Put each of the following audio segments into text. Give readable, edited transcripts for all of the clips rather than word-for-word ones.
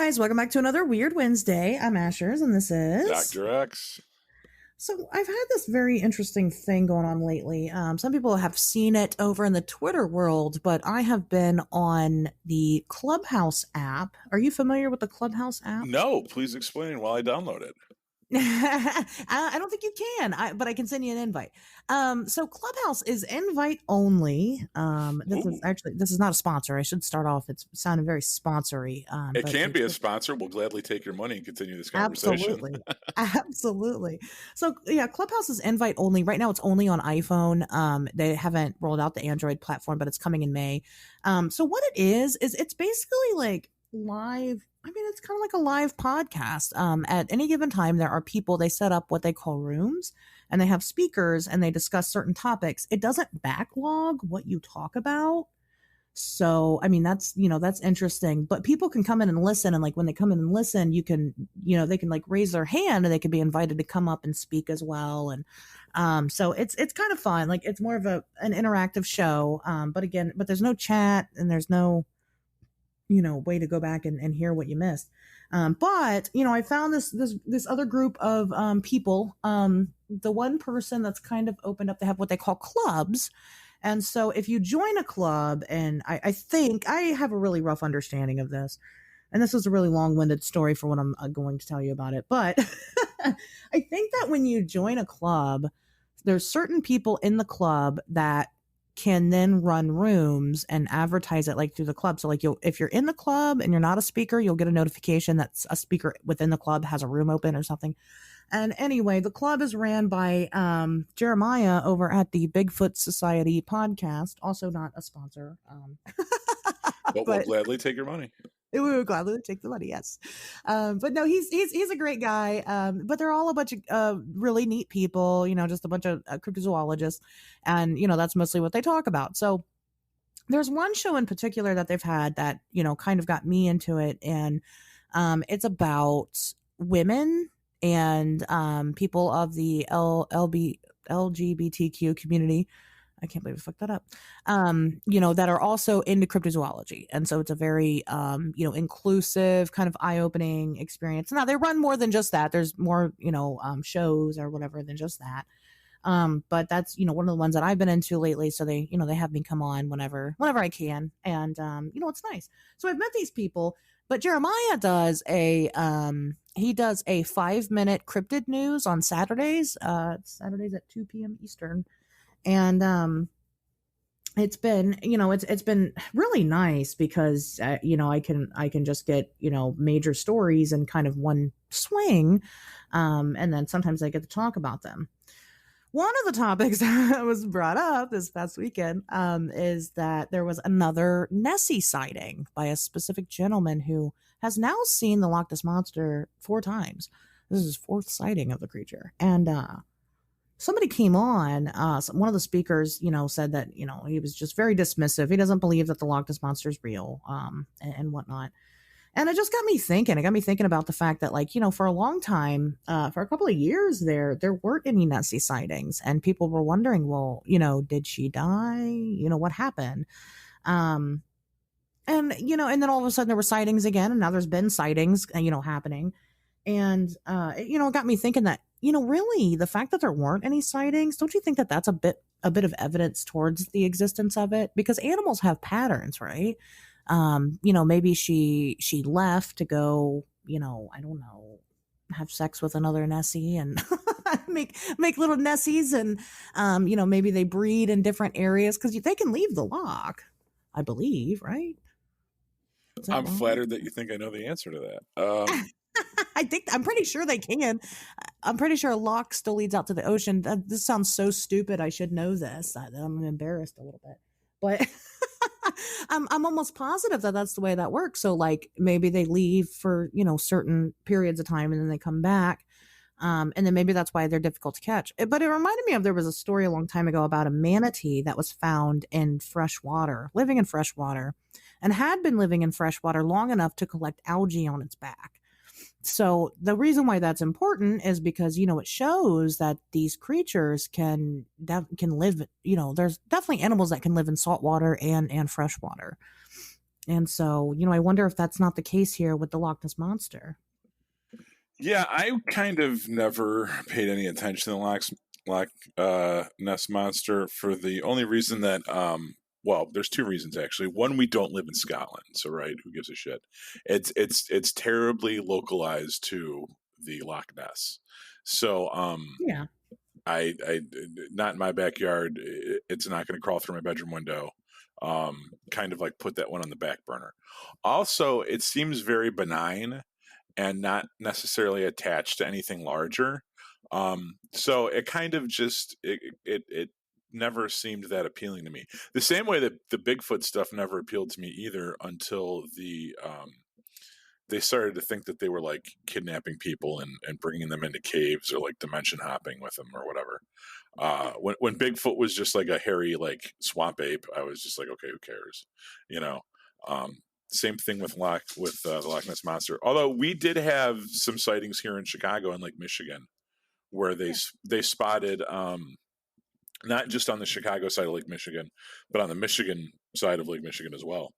guys, welcome back to another Weird Wednesday. I'm Ashers, and this is Dr. X. So I've had this very interesting thing going on lately. Some people have seen it over in the Twitter world, but I have been on the Clubhouse app. Are you familiar with the Clubhouse app? No, please explain while I download it. I don't think you can, but I can send you an invite. So Clubhouse is invite only. This is not a sponsor. I should start off. It's sounding very sponsory. It can be a sponsor. We'll gladly take your money and continue this conversation. Absolutely. So yeah, Clubhouse is invite only. Right now it's only on iPhone. They haven't rolled out the Android platform, but it's coming in May. So what it is it's basically like live. I mean, it's kind of like a live podcast. At any given time, there are people, they set up what they call rooms, and they have speakers and they discuss certain topics. It doesn't backlog what you talk about. So, I mean, that's interesting, but people can come in and listen. And like, when they come in and listen, they can like raise their hand and they can be invited to come up and speak as well. And, so it's kind of fun. Like, it's more of an interactive show. But there's no chat and there's no, way to go back and hear what you missed. But I found this other group of people. The one person that's kind of opened up, they have what they call clubs. And so if you join a club, and I think I have a really rough understanding of this, and this is a really long-winded story for what I'm going to tell you about it, but I think that when you join a club, there's certain people in the club that can then run rooms and advertise it like through the club. So like if you're in the club and you're not a speaker, you'll get a notification that a speaker within the club has a room open or something. And anyway, the club is ran by Jeremiah over at the Bigfoot Society podcast, also not a sponsor. But we'll gladly take your money. We would gladly take the money, yes. But no, he's a great guy. But they're all a bunch of really neat people, just a bunch of cryptozoologists. And, that's mostly what they talk about. So there's one show in particular that they've had that, kind of got me into it. And it's about women and people of the LGBTQ community. I can't believe I fucked that up. That are also into cryptozoology. And so it's a very, inclusive kind of eye-opening experience. Now they run more than just that. There's more, shows or whatever than just that. But that's, one of the ones that I've been into lately. So they have me come on whenever I can. And, it's nice. So I've met these people, but Jeremiah does a 5-minute cryptid news on Saturdays. Saturdays at 2 p.m. Eastern. And it's been really nice because I can just get major stories in kind of one swing, and then sometimes I get to talk about them. One of the topics that was brought up this past weekend is that there was another Nessie sighting by a specific gentleman who has now seen the Loch Ness Monster 4 times. This is his 4th sighting of the creature, and somebody came on, one of the speakers, said that, he was just very dismissive. He doesn't believe that the Loch Ness Monster is real, and whatnot. And it just got me thinking. It got me thinking about the fact that, like, for a long time, for a couple of years there weren't any Nessie sightings, and people were wondering, well, did she die? What happened? And then all of a sudden there were sightings again, and now there's been sightings, happening. And, it got me thinking that, really the fact that there weren't any sightings, don't you think that that's a bit of evidence towards the existence of it? Because animals have patterns, right? Maybe she left to go, I don't know, have sex with another Nessie and make little Nessies. And, maybe they breed in different areas because they can leave the loch, I believe, right? I'm flattered that you think I know the answer to that. I'm pretty sure they can. I'm pretty sure a loch still leads out to the ocean. This sounds so stupid. I should know this. I'm embarrassed a little bit, but I'm almost positive that that's the way that works. So like maybe they leave for, certain periods of time and then they come back. And then maybe that's why they're difficult to catch. But it reminded me of, there was a story a long time ago about a manatee that was found in fresh water, living in fresh water, and had been living in fresh water long enough to collect algae on its back. So the reason why that's important is because, it shows that these creatures can live, there's definitely animals that can live in salt water and fresh water. And so, I wonder if that's not the case here with the Loch Ness Monster. Yeah, I kind of never paid any attention to the Loch Ness Monster for the only reason that, well, there's two reasons actually. One, we don't live in Scotland, so right, who gives a shit? It's terribly localized to the Loch Ness, so Yeah. I not in my backyard. It's not going to crawl through my bedroom window. Kind of like put that one on the back burner. Also, it seems very benign and not necessarily attached to anything larger. So it kind of just it never seemed that appealing to me. The same way that the Bigfoot stuff never appealed to me either until they started to think that they were like kidnapping people and bringing them into caves or like dimension hopping with them or whatever. When Bigfoot was just like a hairy like swamp ape, I was just like, okay, who cares, you know? Same thing with the Loch Ness Monster. Although we did have some sightings here in Chicago and Lake Michigan, where they spotted not just on the Chicago side of Lake Michigan, but on the Michigan side of Lake Michigan as well.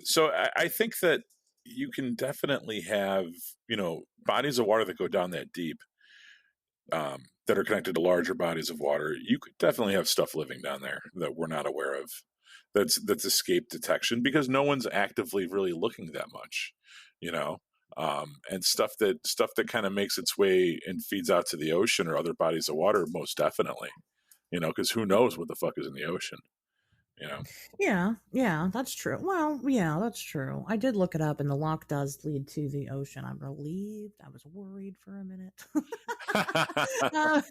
So I think that you can definitely have bodies of water that go down that deep, that are connected to larger bodies of water. You could definitely have stuff living down there that we're not aware of. That's escape detection because no one's actively really looking that much, and stuff that kind of makes its way and feeds out to the ocean or other bodies of water, most definitely, because who knows what the fuck is in the ocean, Yeah, that's true. Well, yeah, that's true. I did look it up, and the loch does lead to the ocean. I'm relieved. I was worried for a minute. uh,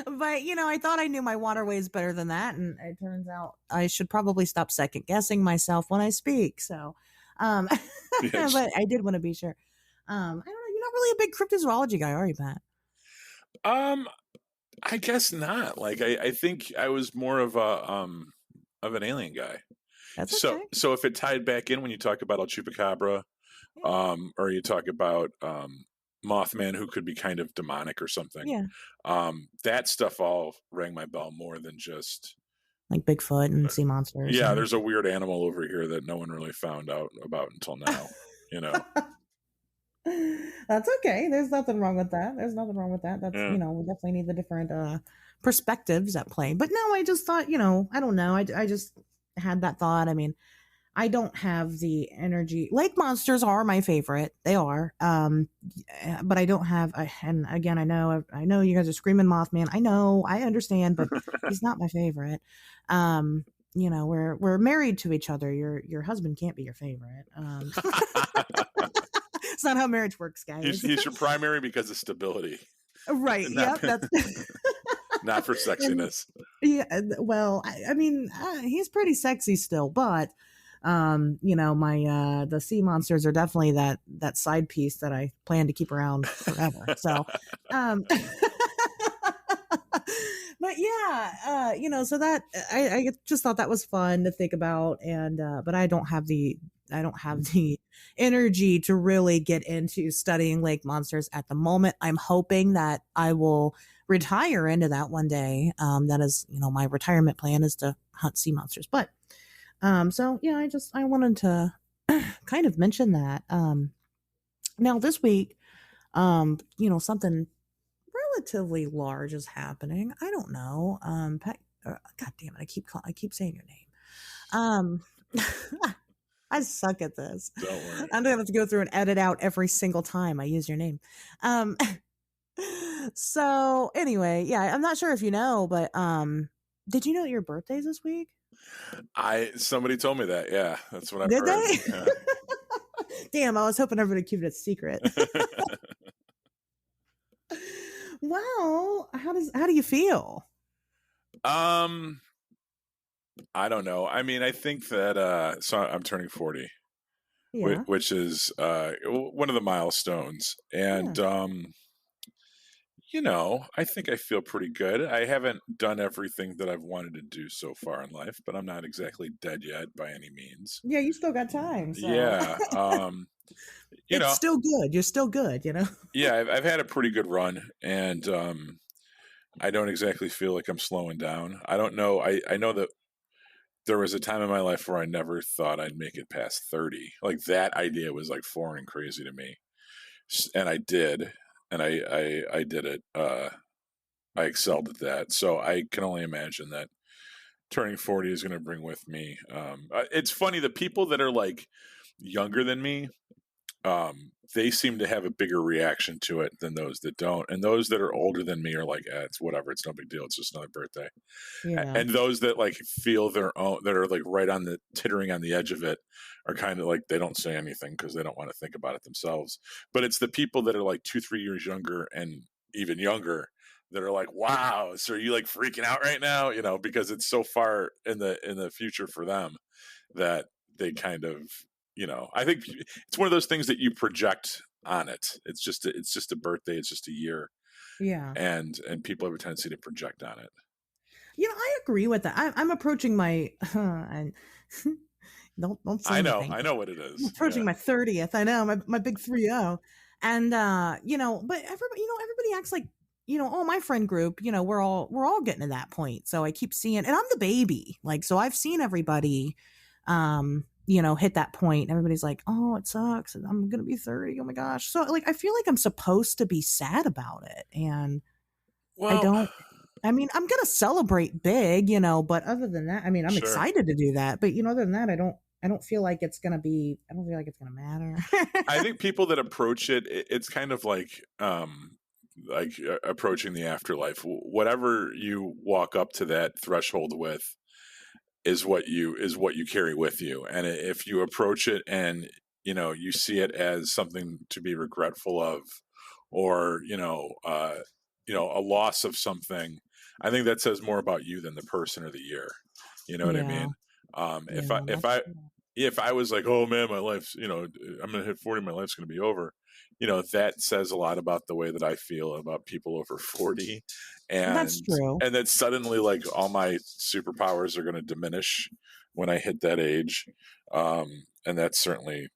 but, I thought I knew my waterways better than that, and it turns out I should probably stop second guessing myself when I speak. So, Yes. but I did want to be sure. I don't know. You're not really a big cryptozoology guy, are you, Pat? I guess not. Like, I think I was more of an alien guy. That's So okay. so if it tied back in when you talk about El Chupacabra, Yeah. or you talk about Mothman, who could be kind of demonic or something, Yeah. that stuff all rang my bell more than just Like Bigfoot and sea monsters. yeah. And... There's a weird animal over here that no one really found out about until now. That's okay. There's nothing wrong with that. There's nothing wrong with that. That's, Yeah. we definitely need the different perspectives at play. But no, I just thought, I don't know. I just had that thought. I mean, I don't have the energy. Lake monsters are my favorite. They are. But I don't have, and again, I know you guys are screaming Mothman. I know, I understand, but he's not my favorite. We're married to each other. Your husband can't be your favorite. It's not how marriage works, guys. He's your primary because of stability. Right. Not, Yep. That's not for sexiness. yeah. Well, I mean, he's pretty sexy still, but my the sea monsters are definitely that side piece that I plan to keep around forever. So, but yeah, so that I just thought that was fun to think about, and but I don't have the energy to really get into studying lake monsters at the moment. I'm hoping that I will retire into that one day. That is, my retirement plan is to hunt sea monsters. But so yeah, I wanted to kind of mention that. Now this week, something relatively large is happening. I don't know. God damn it, I keep saying your name. I suck at this. Don't worry. I'm gonna have to go through and edit out every single time I use your name. So anyway, yeah, I'm not sure if you know, but did you know your birthday's this week? Somebody told me that. Yeah, that's what I've Did heard. they? Yeah. Damn, I was hoping everybody keep it a secret. Well, how do you feel? I don't know. I mean, I think that so I'm turning 40, Yeah. which is one of the milestones, and I think I feel pretty good. I haven't done everything that I've wanted to do so far in life, but I'm not exactly dead yet by any means. Yeah, you still got time. So. Yeah. It's still good. You're still good, Yeah, I've had a pretty good run, and I don't exactly feel like I'm slowing down. I don't know. I know that there was a time in my life where I never thought I'd make it past 30. Like that idea was like foreign and crazy to me. And I did, and I did it. I excelled at that. So I can only imagine that turning 40 is going to bring with me. It's funny, the people that are like younger than me, they seem to have a bigger reaction to it than those that don't. And those that are older than me are like, it's whatever. It's no big deal. It's just another birthday. Yeah. And those that like feel their own, that are like right on the tittering on the edge of it, are kind of like, they don't say anything because they don't want to think about it themselves. But it's the people that are like 2-3 years younger and even younger that are like, wow, so are you like freaking out right now? You know, because it's so far in the future for them that they kind of, you know, I think it's one of those things that you project on it. It's just a birthday. It's just a year. Yeah. And people have a tendency to project on it. You know, I agree with that. I'm approaching my and don't say anything. I know what it is. I'm approaching my 30th. I know my big 30. And you know, but everybody acts like, you know, oh, my friend group, you know, we're all getting to that point. So I keep seeing, and I'm the baby. Like, so I've seen everybody you know, hit that point. Everybody's like, oh, it sucks. I'm going to be 30. Oh my gosh. So like, I feel like I'm supposed to be sad about it. And well, I mean, I'm going to celebrate big, you know, but other than that, I mean, I'm sure. excited to do that. But, you know, other than that, I don't feel like it's going to matter. I think people that approach it, it's kind of like approaching the afterlife. Whatever you walk up to that threshold with is what you carry with you. And if you approach it and, you know, you see it as something to be regretful of, or, you know, a loss of something, I think that says more about you than the person or the year. You know what I mean? If I was like, oh man, my life's, you know, I'm going to hit 40, my life's going to be over. You know, that says a lot about the way that I feel about people over 40. And that's true. And that suddenly, like, all my superpowers are going to diminish when I hit that age. And that's certainly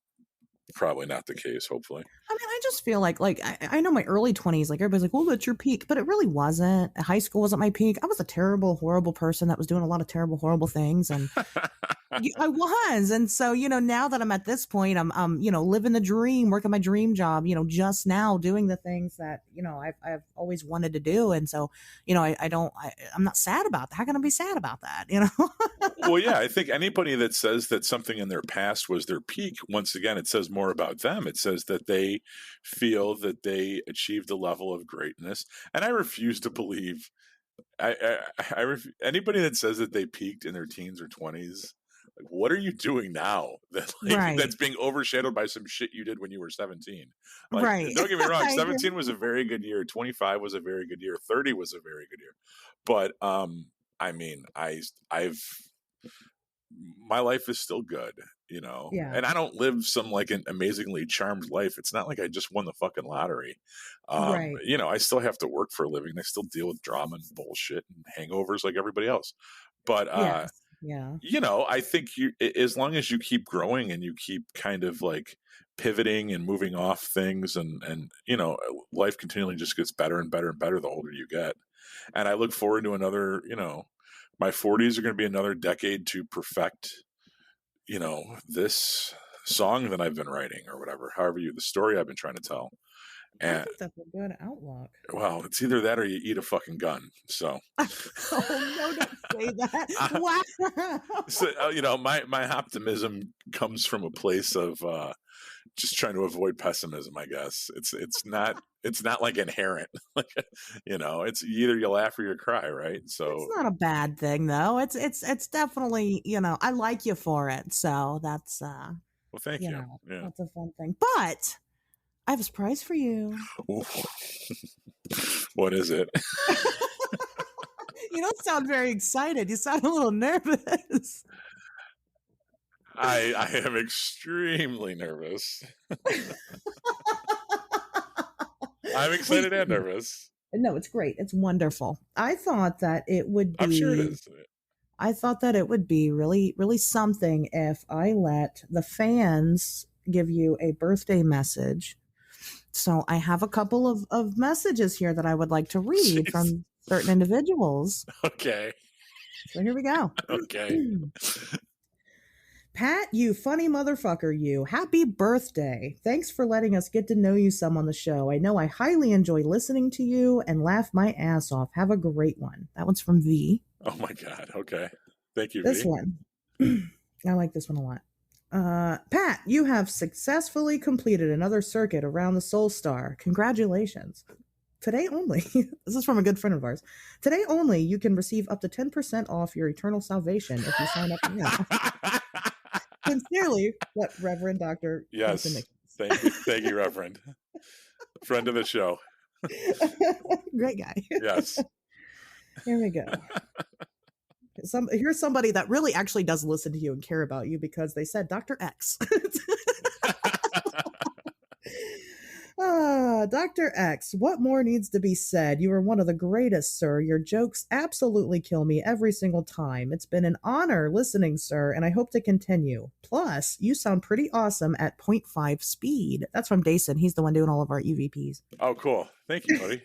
probably not the case, hopefully. I mean, I just feel like I know my early 20s, like everybody's like, well, that's your peak, but it really wasn't. High school wasn't my peak. I was a terrible, horrible person that was doing a lot of terrible, horrible things. And I was. And so, you know, now that I'm at this point, I'm, you know, living the dream, working my dream job, you know, just now doing the things that, you know, I've always wanted to do. And so, you know, I'm not sad about that. How can I be sad about that? You know? Well, yeah, I think anybody that says that something in their past was their peak, once again, it says more about them. It says that they feel that they achieved a level of greatness. And I refuse to believe anybody that says that they peaked in their teens or 20s. Like, what are you doing now that's being overshadowed by some shit you did when you were 17? Like, right. Don't get me wrong. 17 was a very good year. 25 was a very good year. 30 was a very good year. But I mean, my life is still good, you know, and I don't live some like an amazingly charmed life. It's not like I just won the fucking lottery. You know, I still have to work for a living. I still deal with drama and bullshit and hangovers like everybody else. But yeah, you know, I think as long as you keep growing and you keep kind of like pivoting and moving off things, and you know, life continually just gets better and better and better the older you get. And I look forward to another, you know, my 40s are going to be another decade to perfect, you know, this song that I've been writing, or whatever, the story I've been trying to tell. And I think that's a good outlook. Well, it's either that or you eat a fucking gun. So, oh no, don't say that. Wow. So, you know, my optimism comes from a place of just trying to avoid pessimism. I guess it's not like inherent. You know, it's either you laugh or you cry, right? So it's not a bad thing, though. It's definitely, you know, I like you for it. So that's well, thank you. Yeah, that's a fun thing. But I have a surprise for you. What is it? You don't sound very excited. You sound a little nervous. I am extremely nervous. I'm excited and nervous. No, it's great. It's wonderful. I thought that it would be. I'm sure it is. I thought that it would be really, really something if I let the fans give you a birthday message. So I have a couple of messages here that I would like to read from certain individuals. Okay. So here we go. Okay. Pat, you funny motherfucker, you. Happy birthday. Thanks for letting us get to know you some on the show. I know I highly enjoy listening to you and laugh my ass off. Have a great one. That one's from V. Oh my God. Okay. Thank you, This V. one. I like this one a lot. Pat, you have successfully completed another circuit around the Soul Star. Congratulations. Today only, this is from a good friend of ours. Today only, you can receive up to 10% off your eternal salvation if you sign up now. Sincerely, what Reverend Dr. Yes. Thank you, Reverend. Friend of the show. Great guy. Yes. Here we go. Here's somebody that really actually does listen to you and care about you because they said Dr. X. Dr. X, what more needs to be said? You are one of the greatest, sir. Your jokes absolutely kill me every single time. It's been an honor listening, sir, and I hope to continue. Plus, you sound pretty awesome at 0.5 speed. That's from Dason. He's the one doing all of our EVPs. Oh, cool. Thank you, buddy.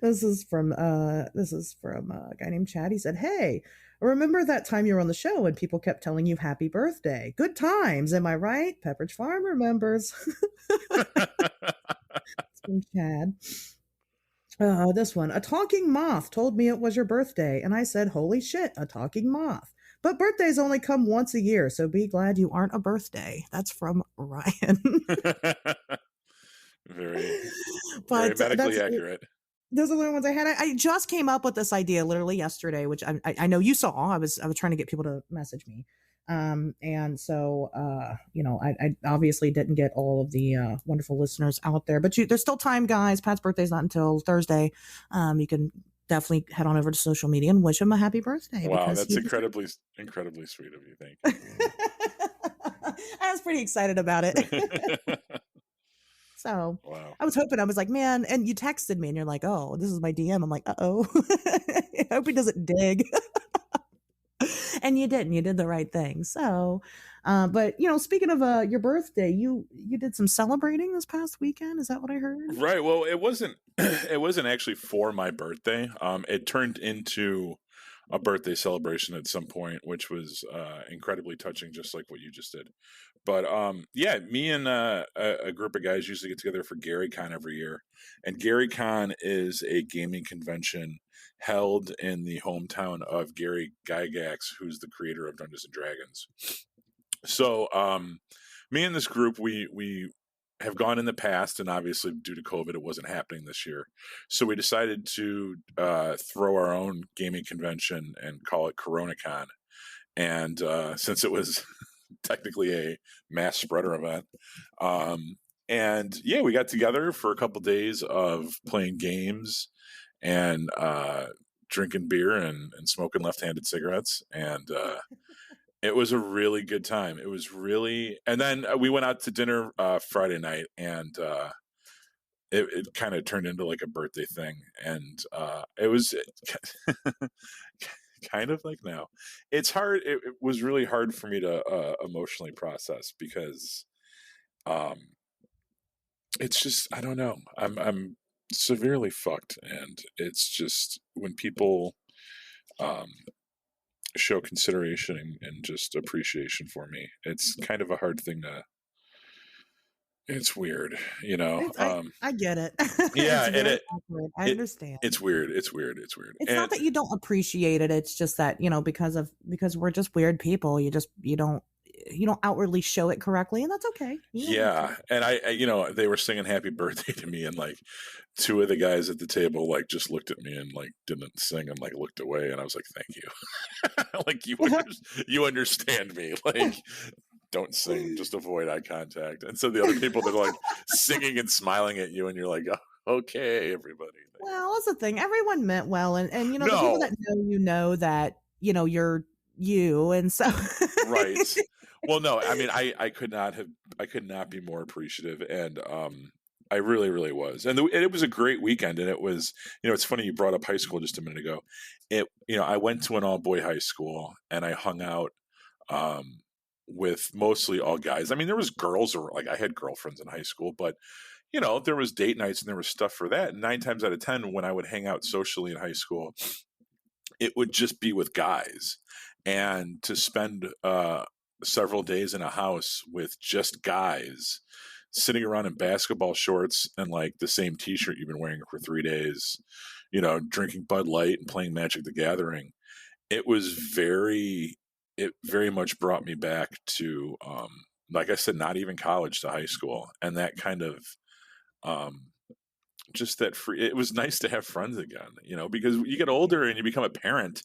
This is from a guy named Chad. He said, "Hey, remember that time you were on the show and people kept telling you happy birthday? Good times, am I right? Pepperidge Farm remembers." It's from Chad. This one. A talking moth told me it was your birthday, and I said, "Holy shit, a talking moth." But birthdays only come once a year, so be glad you aren't a birthday. That's from Ryan. Very medically accurate. Those are the ones I had. I just came up with this idea literally yesterday, which I know you saw. I was trying to get people to message me, and so I obviously didn't get all of the wonderful listeners out there, but there's still time, guys. Pat's birthday's not until Thursday. You can definitely head on over to social media and wish him a happy birthday. Wow, that's incredibly sweet of you. Thank you. I was pretty excited about it. So wow. I was hoping, I was like, man, and you texted me and you're like, oh, this is my DM. I'm like, uh-oh. I hope he doesn't dig. And you didn't. You did the right thing. So, but speaking of your birthday, you did some celebrating this past weekend. Is that what I heard? Right. Well, it wasn't actually for my birthday. It turned into a birthday celebration at some point, which was incredibly touching, just like what you just did. But yeah, me and a group of guys usually get together for GaryCon every year. And GaryCon is a gaming convention held in the hometown of Gary Gygax, who's the creator of Dungeons and Dragons. So me and this group, we have gone in the past, and obviously due to COVID, it wasn't happening this year. So we decided to throw our own gaming convention and call it CoronaCon. And since it was technically a mass spreader event, and yeah, we got together for a couple days of playing games and drinking beer and smoking left-handed cigarettes, and it was a really good time. It was really, and then we went out to dinner Friday night, and it kind of turned into like a birthday thing, and it was kind of like now. It's hard. It was really hard for me to emotionally process because it's just, I don't know. I'm severely fucked, and it's just when people show consideration and just appreciation for me, it's kind of a hard thing to. It's weird, I get it. Yeah, I understand. It's weird. It's It's not that you don't appreciate it. It's just that because we're just weird people. You don't outwardly show it correctly, and that's okay. Yeah, and I they were singing "Happy Birthday" to me, and like two of the guys at the table like just looked at me and like didn't sing and like looked away, and I was like, "Thank you," like you understand me, like. Don't sing, just avoid eye contact. And so the other people that are like singing and smiling at you, and you're like, oh, okay, everybody. Well, that's the thing. Everyone meant well, and the people that know that you're you, and so right. Well, no, I mean, I could not be more appreciative, and I really, really was, and it was a great weekend, and it was, it's funny you brought up high school just a minute ago. I went to an all boy high school, and I hung out. With mostly all guys. I mean, there was girls, or like I had girlfriends in high school, but there was date nights and there was stuff for that. And 9 times out of 10, when I would hang out socially in high school, it would just be with guys, and to spend several days in a house with just guys sitting around in basketball shorts and like the same t-shirt you've been wearing for 3 days, drinking Bud Light and playing Magic the Gathering. It very much brought me back to, like I said, not even college, to high school. And that kind of, just that free, it was nice to have friends again, because you get older and you become a parent,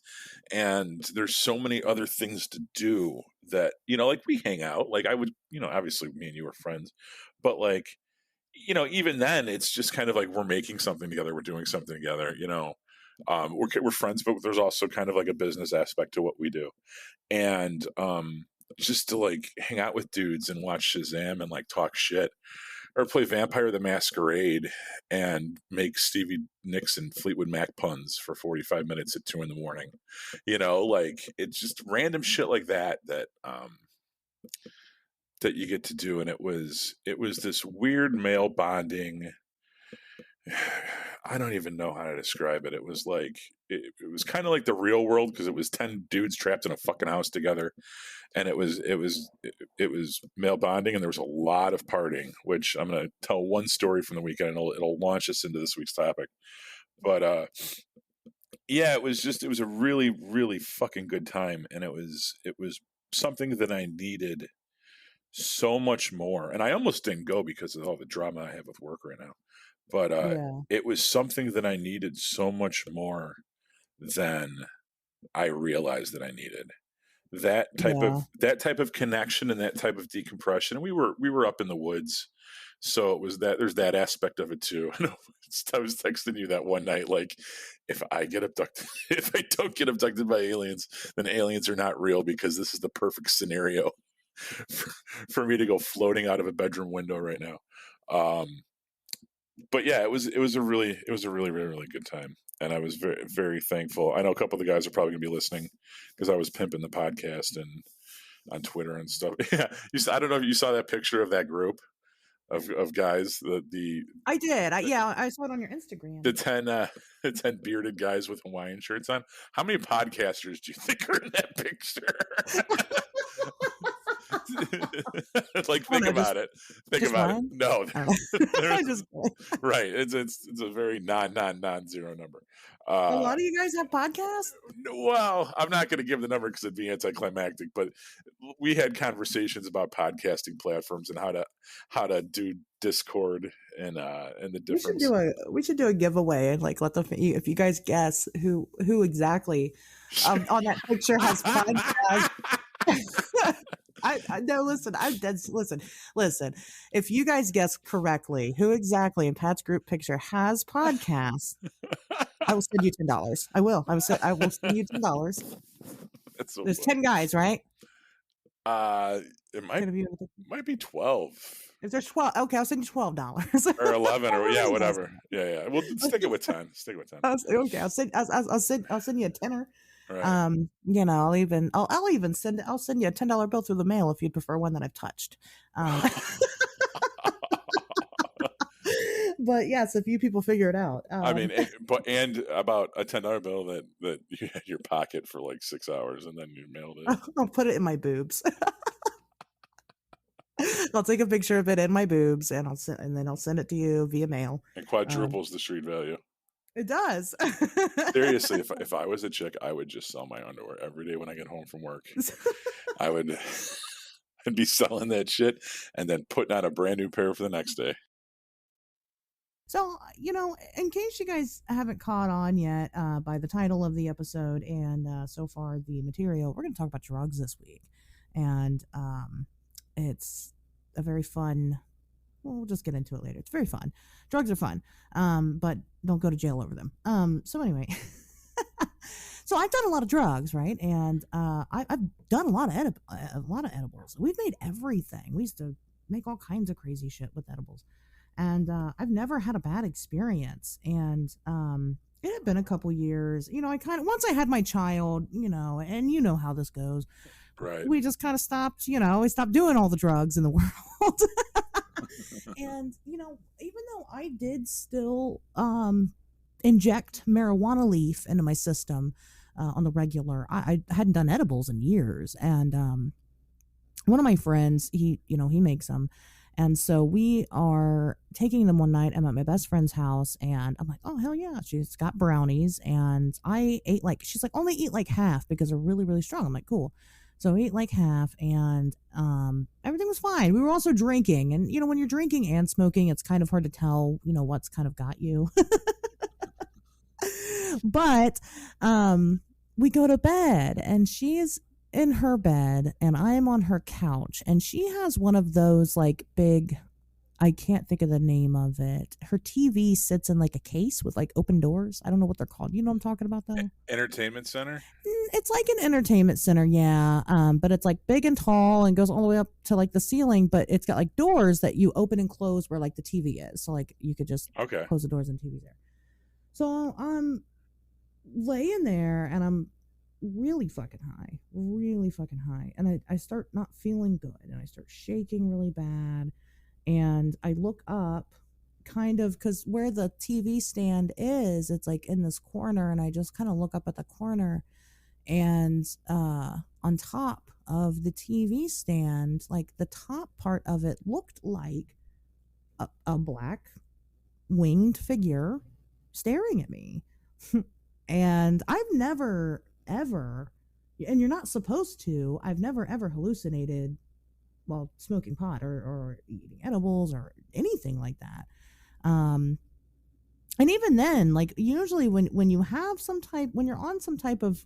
and there's so many other things to do that, like we hang out, like I would, obviously me and you were friends, but like, even then it's just kind of like we're making something together, we're doing something together, we're friends, but there's also kind of like a business aspect to what we do. And just to like hang out with dudes and watch Shazam and like talk shit, or play Vampire the Masquerade and make Stevie Nicks and Fleetwood Mac puns for 45 minutes at 2 a.m. Like it's just random shit like that you get to do. And it was this weird male bonding. I don't even know how to describe it. It was like, it was kind of like the real world, because it was 10 dudes trapped in a fucking house together. And it was male bonding, and there was a lot of partying, which I'm going to tell one story from the weekend, and it'll launch us into this week's topic. But yeah, it was a really, really fucking good time. And it was something that I needed so much more. And I almost didn't go because of all the drama I have with work right now. But it was something that I needed so much more than I realized that I needed. That type of connection and that type of decompression. And we were up in the woods, so it was that there's that aspect of it too. I was texting you that one night, like, if I don't get abducted by aliens, then aliens are not real, because this is the perfect scenario for me to go floating out of a bedroom window right now. But yeah, it was a really, really, really good time. And I was very, very thankful. I know a couple of the guys are probably going to be listening, because I was pimping the podcast and on Twitter and stuff. Yeah, I don't know if you saw that picture of that group of guys. I did. I saw it on your Instagram. The 10 bearded guys with Hawaiian shirts on. How many podcasters do you think are in that picture? Like, think about it. No, right. It's a very non-zero number. A lot of you guys have podcasts? Well, I'm not going to give the number because it'd be anticlimactic, but we had conversations about podcasting platforms and how to do Discord and the difference. We should do a giveaway and like let them, if you guys guess who exactly on that picture has podcast. No, listen, listen. If you guys guess correctly who exactly in Pat's group picture has podcasts, I will send you $10. I will send you $10. There's 10 guys, right? It might be 12. If there's 12, okay, I'll send you $12 or 11 or yeah, whatever. Yeah. We'll stick it with 10. Okay, I'll send you a tenner. Right. I'll send you a $10 bill through the mail if you'd prefer one that I've touched. But yes, if you people figure it out. I mean, and about a $10 bill that you had in your pocket for like 6 hours and then you mailed it. I'll put it in my boobs. I'll take a picture of it in my boobs and then I'll send it to you via mail. It quadruples the street value. It does. Seriously, if I was a chick, I would just sell my underwear every day when I get home from work. I'd be selling that shit and then putting on a brand new pair for the next day. So, in case you guys haven't caught on yet by the title of the episode and so far the material, we're going to talk about drugs this week. And it's a very fun... Well, we'll just get into it later. It's very fun. Drugs are fun, but don't go to jail over them. So anyway, so I've done a lot of drugs, right? And I've done a lot of edibles. We've made everything. We used to make all kinds of crazy shit with edibles, and I've never had a bad experience. And it had been a couple years. Once I had my child, and you know how this goes. Right. We just kind of stopped. We stopped doing all the drugs in the world. And even though I did still inject marijuana leaf into my system on the regular. I hadn't done edibles in years, and one of my friends, he makes them. And so we are taking them one night. I'm at my best friend's house and I'm like, oh, hell yeah. She's got brownies. And I ate she's like, only eat like half because they're really, really strong. I'm like, cool. So I ate like half and everything was fine. We were also drinking. And, when you're drinking and smoking, it's kind of hard to tell, what's kind of got you. But we go to bed and she's in her bed and I am on her couch and she has one of those like big, I can't think of the name of it. Her TV sits in like a case with like open doors. I don't know what they're called. You know what I'm talking about though? Entertainment center? It's like an entertainment center, yeah. But it's like big and tall and goes all the way up to like the ceiling, but it's got like doors that you open and close where like the TV is. So like you could just close the doors and TV's there. So I'm laying there and I'm really fucking high. And I start not feeling good and I start shaking really bad. And I look up kind of because where the TV stand is, it's like in this corner. And I just kind of look up at the corner and on top of the TV stand, like the top part of it looked like a black winged figure staring at me. And I've never ever, and you're not supposed to, I've never ever hallucinated while smoking pot or eating edibles or anything like that. And even then, like usually when you have when you're on some type of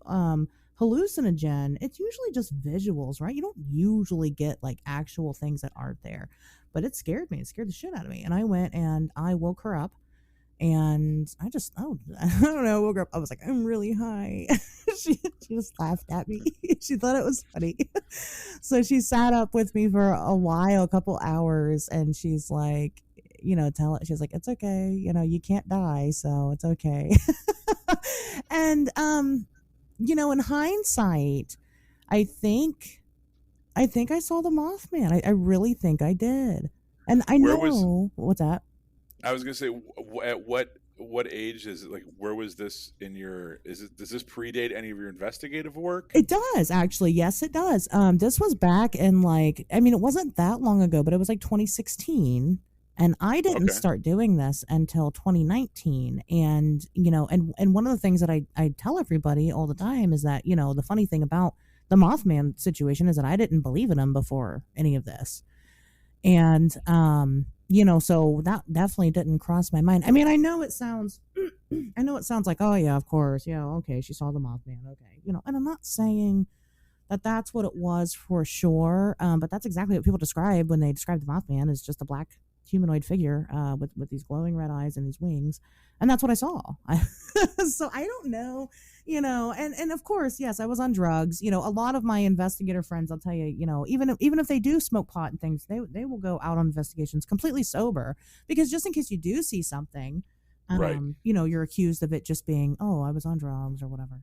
hallucinogen, it's usually just visuals, right? You don't usually get like actual things that aren't there. But it scared me. It scared the shit out of me. And I went and I woke her up. And I don't know, woke her up. I was like, I'm really high. she just laughed at me. She thought it was funny. So she sat up with me for a while, a couple hours, and she's like, she's like, it's okay. You can't die, so it's okay. And, in hindsight, I think I saw the Mothman. I really think I did. And I know, what's that? I was gonna say, at what age is it? Like, where was this in your? Does this predate any of your investigative work? It does actually. Yes, it does. This was back in it wasn't that long ago, but it was like 2016, and I didn't start doing this until 2019. And and one of the things that I tell everybody all the time is that the funny thing about the Mothman situation is that I didn't believe in him before any of this, and so that definitely didn't cross my mind. I mean, I know it sounds like, oh yeah, of course. Yeah. Okay. She saw the Mothman. Okay. And I'm not saying that that's what it was for sure. But that's exactly what people describe when they describe the Mothman as just a black humanoid figure, with these glowing red eyes and these wings. And that's what I saw. So I don't know, and of course, yes, I was on drugs. A lot of my investigator friends, I'll tell you, even if they do smoke pot and things, they will go out on investigations completely sober, because just in case you do see something, right. You're accused of it just being, oh, I was on drugs or whatever.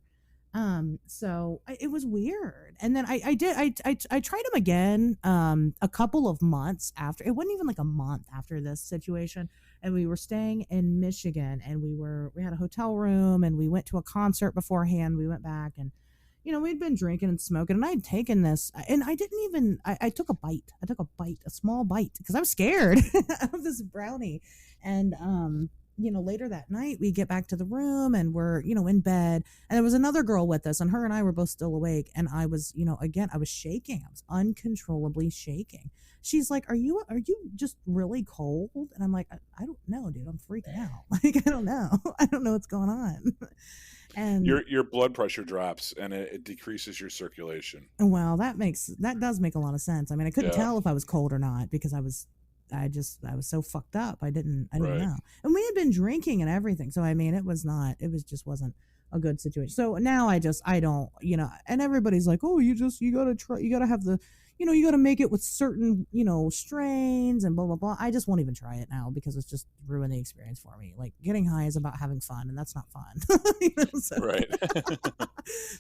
So it was weird. And then I tried him again, a couple of months after. It wasn't even like a month after this situation. And we were staying in Michigan and we had a hotel room and we went to a concert beforehand. We went back and, we'd been drinking and smoking and I'd taken this and I didn't even, I took a bite. A small bite because I was scared of this brownie. And, later that night we get back to the room and we're, in bed, and there was another girl with us and her and I were both still awake. And I was, again, I was shaking. I was uncontrollably shaking. She's like, are you just really cold? And I'm like, I don't know, dude. I'm freaking out. Like, I don't know. I don't know what's going on. And your blood pressure drops and it decreases your circulation. Well, that does make a lot of sense. I mean, I couldn't tell if I was cold or not because I was so fucked up. I didn't know. And we had been drinking and everything. So, I mean, it just wasn't a good situation. So now I don't, and everybody's like, oh, you gotta have the, you gotta make it with certain, strains and blah, blah, blah. I just won't even try it now because it's just ruined the experience for me. Like, getting high is about having fun and that's not fun. So. Right.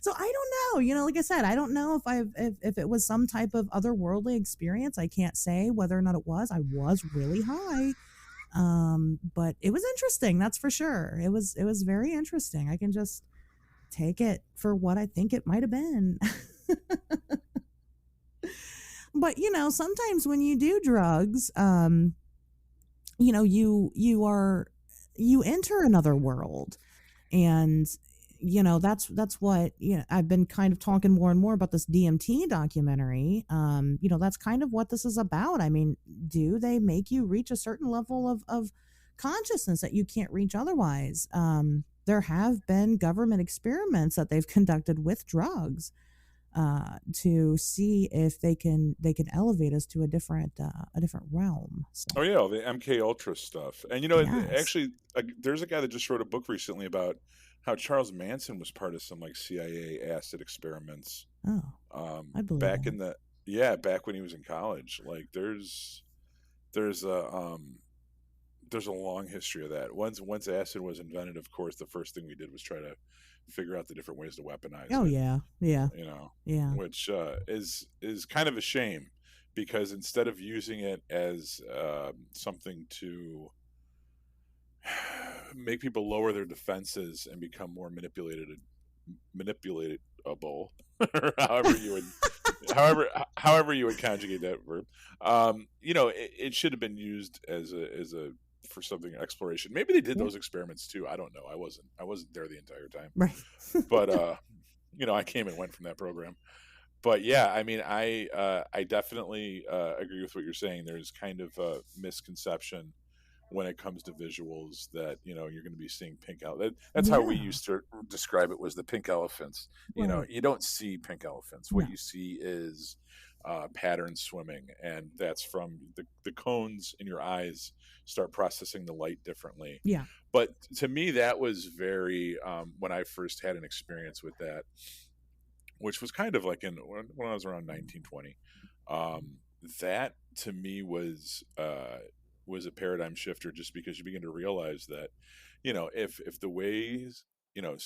So I don't know, like I said, I don't know if it was some type of otherworldly experience. I can't say whether or not it was. I was really high. But it was interesting. That's for sure. It was very interesting. I can just, take it for what I think it might have been. But sometimes when you do drugs, you enter another world, and that's what I've been kind of talking more and more about this DMT documentary. That's kind of what this is about. I mean, do they make you reach a certain level of consciousness that you can't reach otherwise? There have been government experiments that they've conducted with drugs to see if they can elevate us to a different realm. So Oh yeah, the MK Ultra stuff, and yes. actually, there's a guy that just wrote a book recently about how Charles Manson was part of some like CIA acid experiments, Oh, I believe back that. in the back when he was in college. Like there's a long history of that. Once acid was invented, of course, the first thing we did was try to figure out the different ways to weaponize Oh it. yeah, yeah, You know, yeah, which is kind of a shame, because instead of using it as something to make people lower their defenses and become more manipulatable, or however you would conjugate that verb. It should have been used as a for something exploration. Maybe they did yeah. those experiments too. I don't know. I wasn't there the entire time, Right. but I came and went from that program. But yeah, I mean, I definitely agree with what you're saying. There's kind of a misconception when it comes to visuals that you're going to be seeing pink that's how we Yeah. used to describe it, was the pink elephants. Right. You don't see pink elephants. What No. you see is pattern swimming, and that's from the cones in your eyes start processing the light differently. Yeah. But to me, that was very when I first had an experience with that, which was kind of like when I was around 1920. Um, that to me was a paradigm shifter, just because you begin to realize that, if the ways, you know,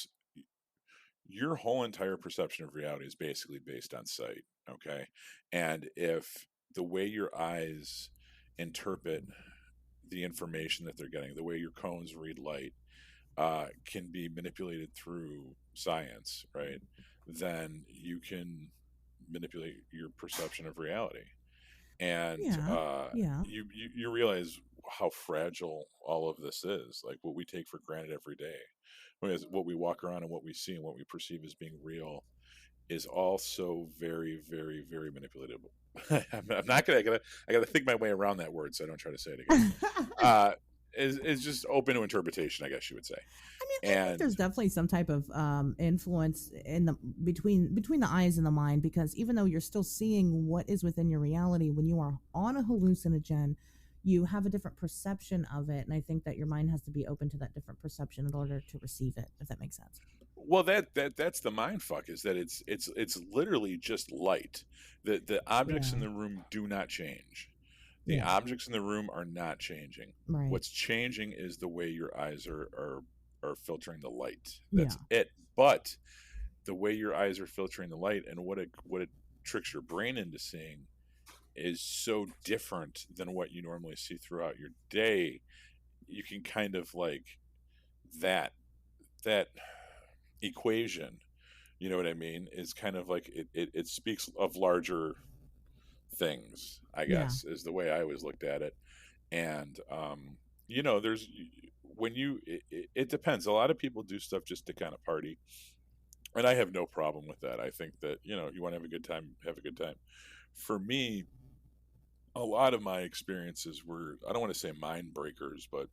your whole entire perception of reality is basically based on sight. Okay. And if the way your eyes interpret the information that they're getting, the way your cones read light, can be manipulated through science, right? Then you can manipulate your perception of reality, and Yeah. Yeah. you realize how fragile all of this is. Like what we take for granted every day, whereas what we walk around and what we see and what we perceive as being real is also very, very, very manipulatable. I'm not gonna. I gotta think my way around that word, so I don't try to say it again. Uh, is just open to interpretation, I guess you would say. I think And there's definitely some type of influence in the between the eyes and the mind, because even though you're still seeing what is within your reality, when you are on a hallucinogen, you have a different perception of it, and I think that your mind has to be open to that different perception in order to receive it, if that makes sense. well, that's the mind fuck, is that it's literally just light. The objects in Yeah. the room do not change. The Yeah. objects in the room are not changing. Right. What's changing is the way your eyes are filtering the light. That's Yeah. it. But the way your eyes are filtering the light, and what it tricks your brain into seeing, is so different than what you normally see throughout your day. You can kind of like that equation, you know what I mean, is kind of like it speaks of larger things, I Yeah. guess, is the way I always looked at it. And there's when you it depends. A lot of people do stuff just to kind of party, and I have no problem with that. I think that you want to have a good time, have a good time. For me, a lot of my experiences were, I don't want to say mind breakers, but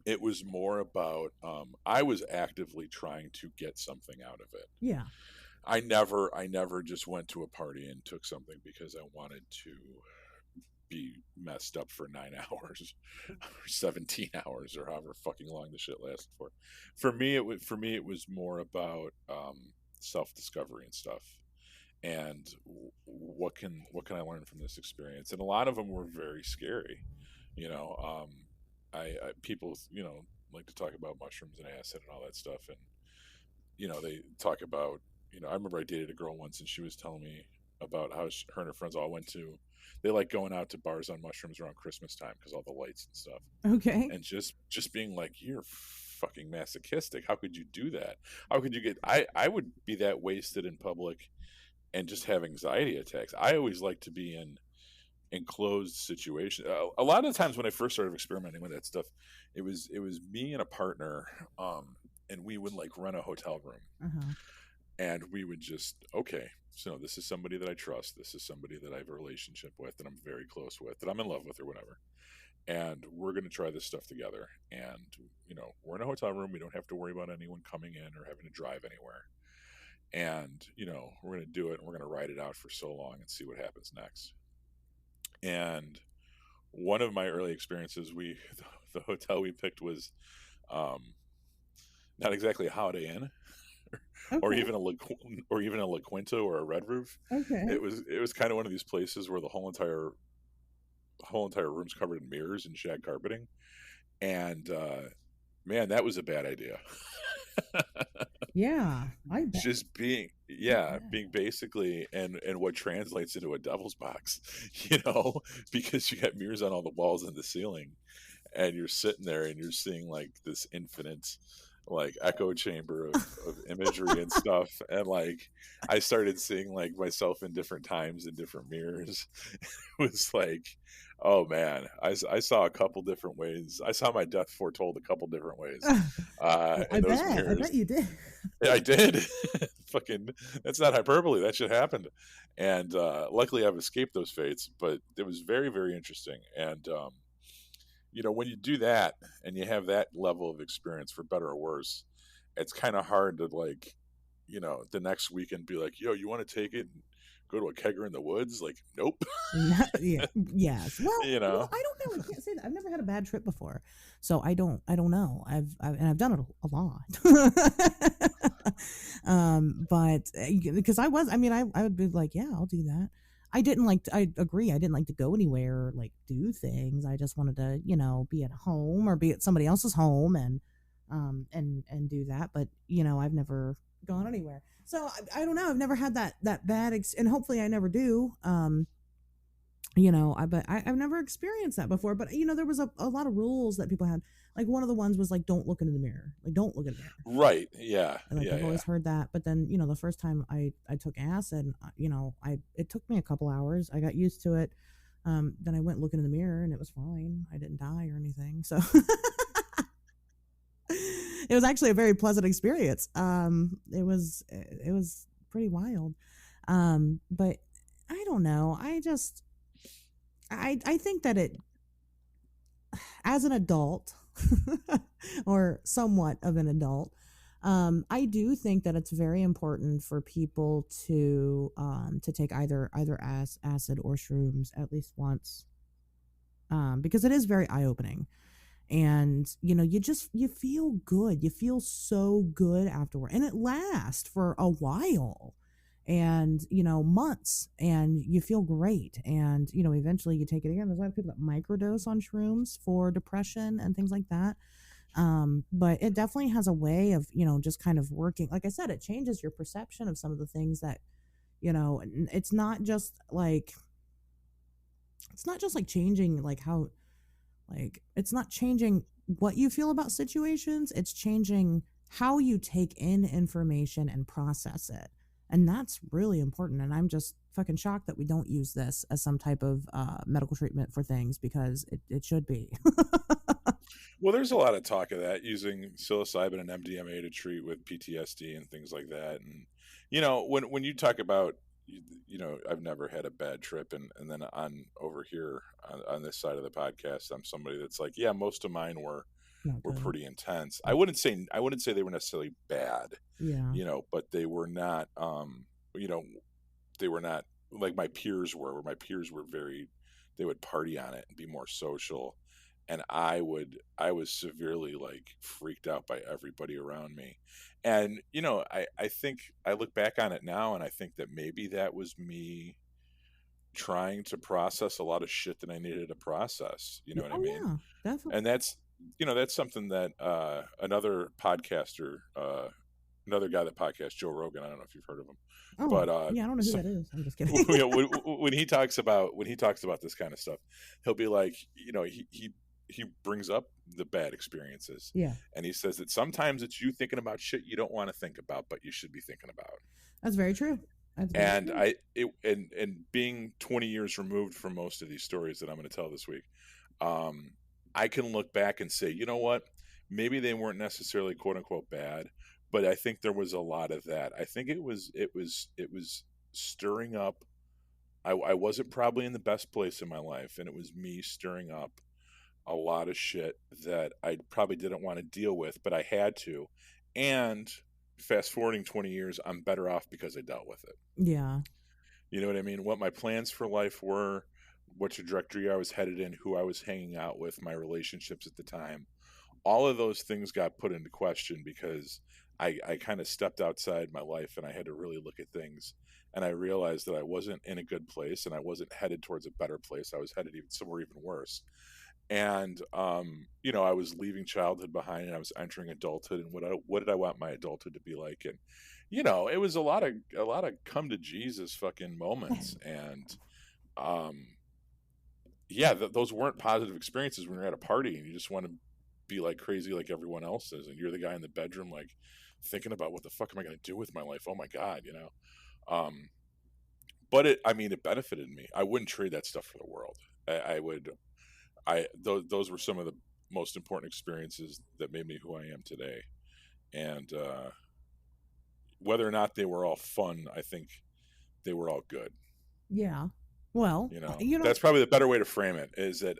it was more about I was actively trying to get something out of it. Yeah. I never just went to a party and took something because I wanted to be messed up for 9 hours or 17 hours or however fucking long the shit lasted for. For me it was more about self discovery and stuff, and what can I learn from this experience. And a lot of them were very scary. you know I people like to talk about mushrooms and acid and all that stuff, and they talk about, I remember I dated a girl once, and she was telling me about how her and her friends all went to, they like going out to bars on mushrooms around Christmas time because all the lights and stuff, Okay. and just being like, you're fucking masochistic. How could you do that? How could you get? I would be that wasted in public and just have anxiety attacks. I always like to be in enclosed situations. A lot of the times when I first started experimenting with that stuff, it was me and a partner, and we would like rent a hotel room, Uh-huh. and we would just, okay, so this is somebody that I trust. This is somebody that I have a relationship with, that I'm very close with, that I'm in love with, or whatever. And we're going to try this stuff together. And we're in a hotel room. We don't have to worry about anyone coming in or having to drive anywhere. And we're going to do it, and we're going to ride it out for so long and see what happens next. And one of my early experiences, the hotel we picked was not exactly a Holiday Inn, or Okay. even a La Quinta or a Red Roof. Okay. It was kind of one of these places where the whole entire room's covered in mirrors and shag carpeting, and man, that was a bad idea. Yeah, I bet. Just being Yeah. being basically and what translates into a devil's box, because you got mirrors on all the walls and the ceiling, and you're sitting there and you're seeing like this infinite like echo chamber of imagery and stuff. And like I started seeing like myself in different times in different mirrors. It was like, oh man, I saw a couple different ways. I saw my death foretold a couple different ways I in those bet. I mirrors. bet you did. Yeah, I did. Fucking, that's not hyperbole. That shit happened. And luckily I've escaped those fates, but it was very, very interesting. And, when you do that and you have that level of experience, for better or worse, it's kind of hard to like, the next weekend be like, yo, you want to take it and go to a kegger in the woods? Like, nope. Yeah. Yes. Well, You know? I don't know. I can't say that. I've never had a bad trip before, so I don't know. I've done it a lot. But because I would be like, yeah, I'll do that. I agree. I didn't like to go anywhere or like do things. I just wanted to, be at home or be at somebody else's home and do that. But, I've never gone anywhere. So I don't know. I've never had that bad, and hopefully I never do. I've never experienced that before. But there was a lot of rules that people had. Like one of the ones was like, don't look into the mirror. Like, don't look in the mirror. Right. Yeah. And like Yeah. I've Yeah. always heard that. But then the first time I took acid, it took me a couple hours. I got used to it. Then I went looking in the mirror and it was fine. I didn't die or anything. So it was actually a very pleasant experience. It was pretty wild. But I don't know. I think that as an adult or somewhat of an adult, I do think that it's very important for people to take either acid or shrooms at least once, because it is very eye opening, and you feel good. You feel so good afterward, and it lasts for a while, and months, and you feel great, and eventually you take it again. There's a lot of people that microdose on shrooms for depression and things like that. But it definitely has a way of just kind of working. Like I said, it changes your perception of some of the things that it's not just like changing like how, like, it's not changing what you feel about situations. It's changing how you take in information and process it. And that's really important. And I'm just fucking shocked that we don't use this as some type of medical treatment for things, because it should be. Well, there's a lot of talk of that, using psilocybin and MDMA to treat with PTSD and things like that. And when you talk about, I've never had a bad trip, and then on over here on this side of the podcast, I'm somebody that's like, yeah, most of mine were pretty intense. I wouldn't say they were necessarily bad, Yeah. but they were not, they were not like my peers were, where my peers were they would party on it and be more social. And I was severely like freaked out by everybody around me. And, I think I look back on it now and I think that maybe that was me trying to process a lot of shit that I needed to process. You know what I mean? Yeah, definitely. And that's something that another podcaster, another guy that podcasts, Joe Rogan, I don't know if you've heard of him. Oh, But yeah, I don't know who that is. I'm just kidding. when he talks about this kind of stuff, he'll be like, he brings up the bad experiences, Yeah. and he says that sometimes it's you thinking about shit you don't want to think about, but you should be thinking about. That's very true. That's very And true. and being 20 years removed from most of these stories that I'm going to tell this week, um, I can look back and say, you know what? Maybe they weren't necessarily quote unquote bad, but I think there was a lot of that. I think it was stirring up. I wasn't probably in the best place in my life, and it was me stirring up a lot of shit that I probably didn't want to deal with, but I had to. And fast forwarding 20 years, I'm better off because I dealt with it. Yeah. You know what I mean? What my plans for life were, what trajectory I was headed in, who I was hanging out with, my relationships at the time. All of those things got put into question because I kind of stepped outside my life and I had to really look at things. And I realized that I wasn't in a good place and I wasn't headed towards a better place. I was headed even somewhere even worse. And I was leaving childhood behind and I was entering adulthood. And what did I want my adulthood to be like? And it was a lot of come to Jesus fucking moments. And yeah, those weren't positive experiences when you're at a party and you just want to be like crazy like everyone else is, and you're the guy in the bedroom like thinking about what the fuck am I going to do with my life? Oh my god. But it benefited me. I wouldn't trade that stuff for the world. I would. Those were some of the most important experiences that made me who I am today. And whether or not they were all fun, I think they were all good. Yeah. Well, That's probably the better way to frame it. Is that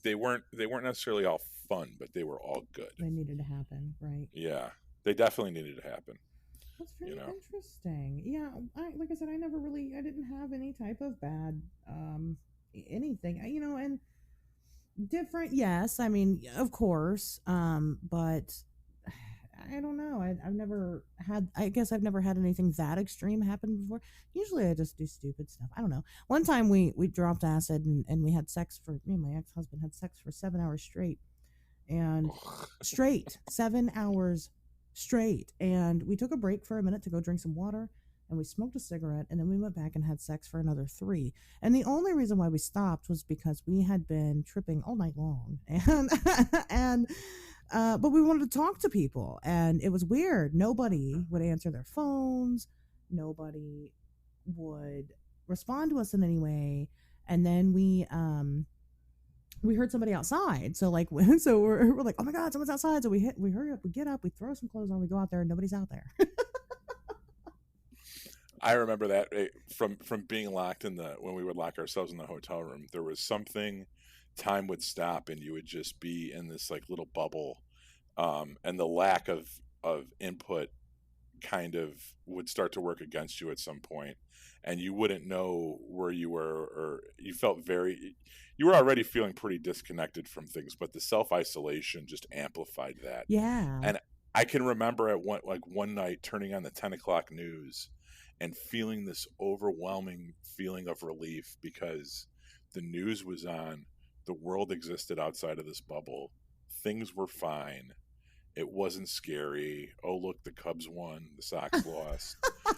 they weren't necessarily all fun, but they were all good. they needed to happen, right? Yeah, they definitely needed to happen. That's very You know, interesting. Yeah, like I said, I didn't have any type of bad, anything. And different. Yes, I mean, of course, but I don't know. I've never had. I guess I've never had anything that extreme happen before. Usually, I just do stupid stuff. I don't know. One time we dropped acid and we had sex for me and my ex husband had sex for 7 hours straight, and straight 7 hours straight. And we took a break for a minute to go drink some water, and we smoked a cigarette, and then we went back and had sex for another three. And the only reason why we stopped was because we had been tripping all night long, and but we wanted to talk to people, and it was weird. Nobody would answer their phones. Nobody would respond to us in any way. And then we heard somebody outside. So like, so we're like, oh my god, someone's outside. So we hurry up, we get up, we throw some clothes on, we go out there, and nobody's out there. I remember that from being locked when we would lock ourselves in the hotel room. There was something, time would stop, and you would just be in this like little bubble, and the lack of input kind of would start to work against you at some point, and you wouldn't know where you were, or you were already feeling pretty disconnected from things, but the self-isolation just amplified that. Yeah. And I can remember at one night turning on the 10 o'clock news and feeling this overwhelming feeling of relief because the news was on, the world existed outside of this bubble, things were fine, it wasn't scary. Oh, look, the Cubs won, the Sox lost.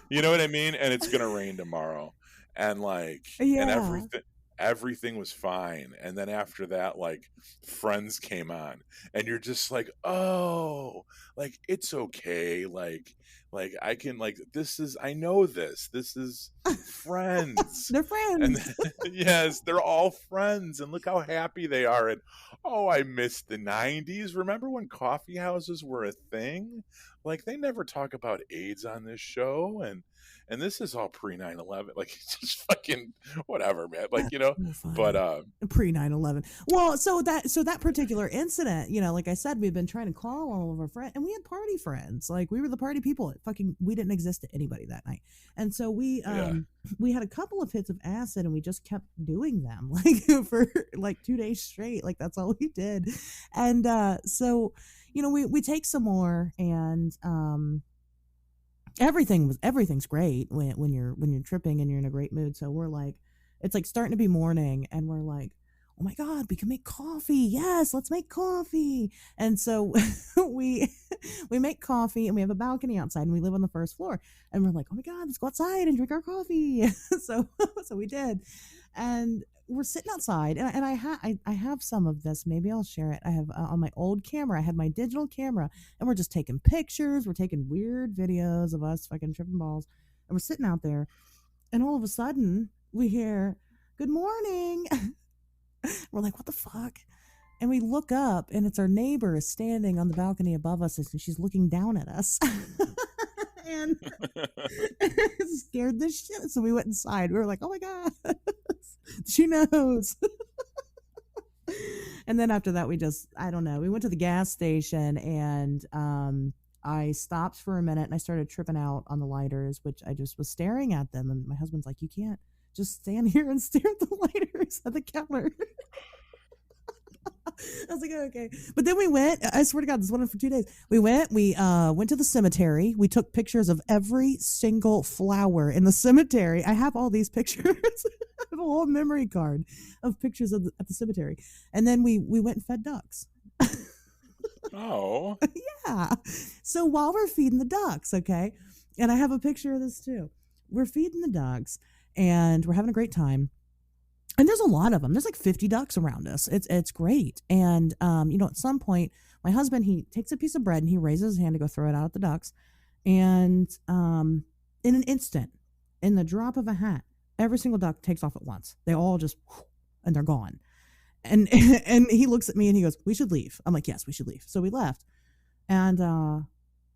You know what I mean? And it's gonna rain tomorrow, and and Yeah. everything was fine. And then after that, like, Friends came on, and you're just like, oh, like it's okay. Like I can I know this is Friends. They're And friends. yes, they're all friends, and look how happy they are. And oh, I miss the '90s. Remember when coffee houses were a thing? Like they never talk about AIDS on this show, and this is all pre 9/11. Like it's just fucking whatever, man. That's so But funny. Pre 9/11. Well, so that particular incident, like I said, we've been trying to call all of our friends, and we had party friends. Like we were the party people. We didn't exist to anybody that night. And so we yeah, we had a couple of hits of acid, and we just kept doing them like for like 2 days straight. Like that's all we did. And so we take some more, and everything's great when you're tripping and you're in a great mood. So we're like, it's like starting to be morning, and we're like, oh my god, we can make coffee. Yes, let's make coffee. And so we we make coffee, and we have a balcony outside, and we live on the first floor, and we're like, oh my god, let's go outside and drink our coffee. so so we did. And we're sitting outside, and I have some of this. Maybe I'll share it. I have on my old camera. I had my digital camera, and we're just taking pictures. We're taking weird videos of us fucking tripping balls, and we're sitting out there, and all of a sudden we hear, "Good morning." We're like, "What the fuck?" And we look up, and it's our neighbor standing on the balcony above us, and she's looking down at us. And it scared the shit. So we went inside. We were like, "Oh my god, she knows." And then after that, I don't know. We went to the gas station, and I stopped for a minute, and I started tripping out on the lighters, which I just was staring at them. And my husband's like, "You can't just stand here and stare at the lighters at the counter." I was like, oh, okay. But then we went, I swear to God, this went on for 2 days. We went to the cemetery. We took pictures of every single flower in the cemetery. I have all these pictures. I have a whole memory card of pictures at the cemetery. And then we went and fed ducks. Oh. Yeah. So while we're feeding the ducks, okay, and I have a picture of this too. We're feeding the ducks and we're having a great time. And there's a lot of them. There's like 50 ducks around us. It's great. And at some point, my husband, he takes a piece of bread and he raises his hand to go throw it out at the ducks. And in an instant, in the drop of a hat, every single duck takes off at once. They all just and they're gone. And and he looks at me and he goes, "We should leave." I'm like, "Yes, we should leave." So we left. And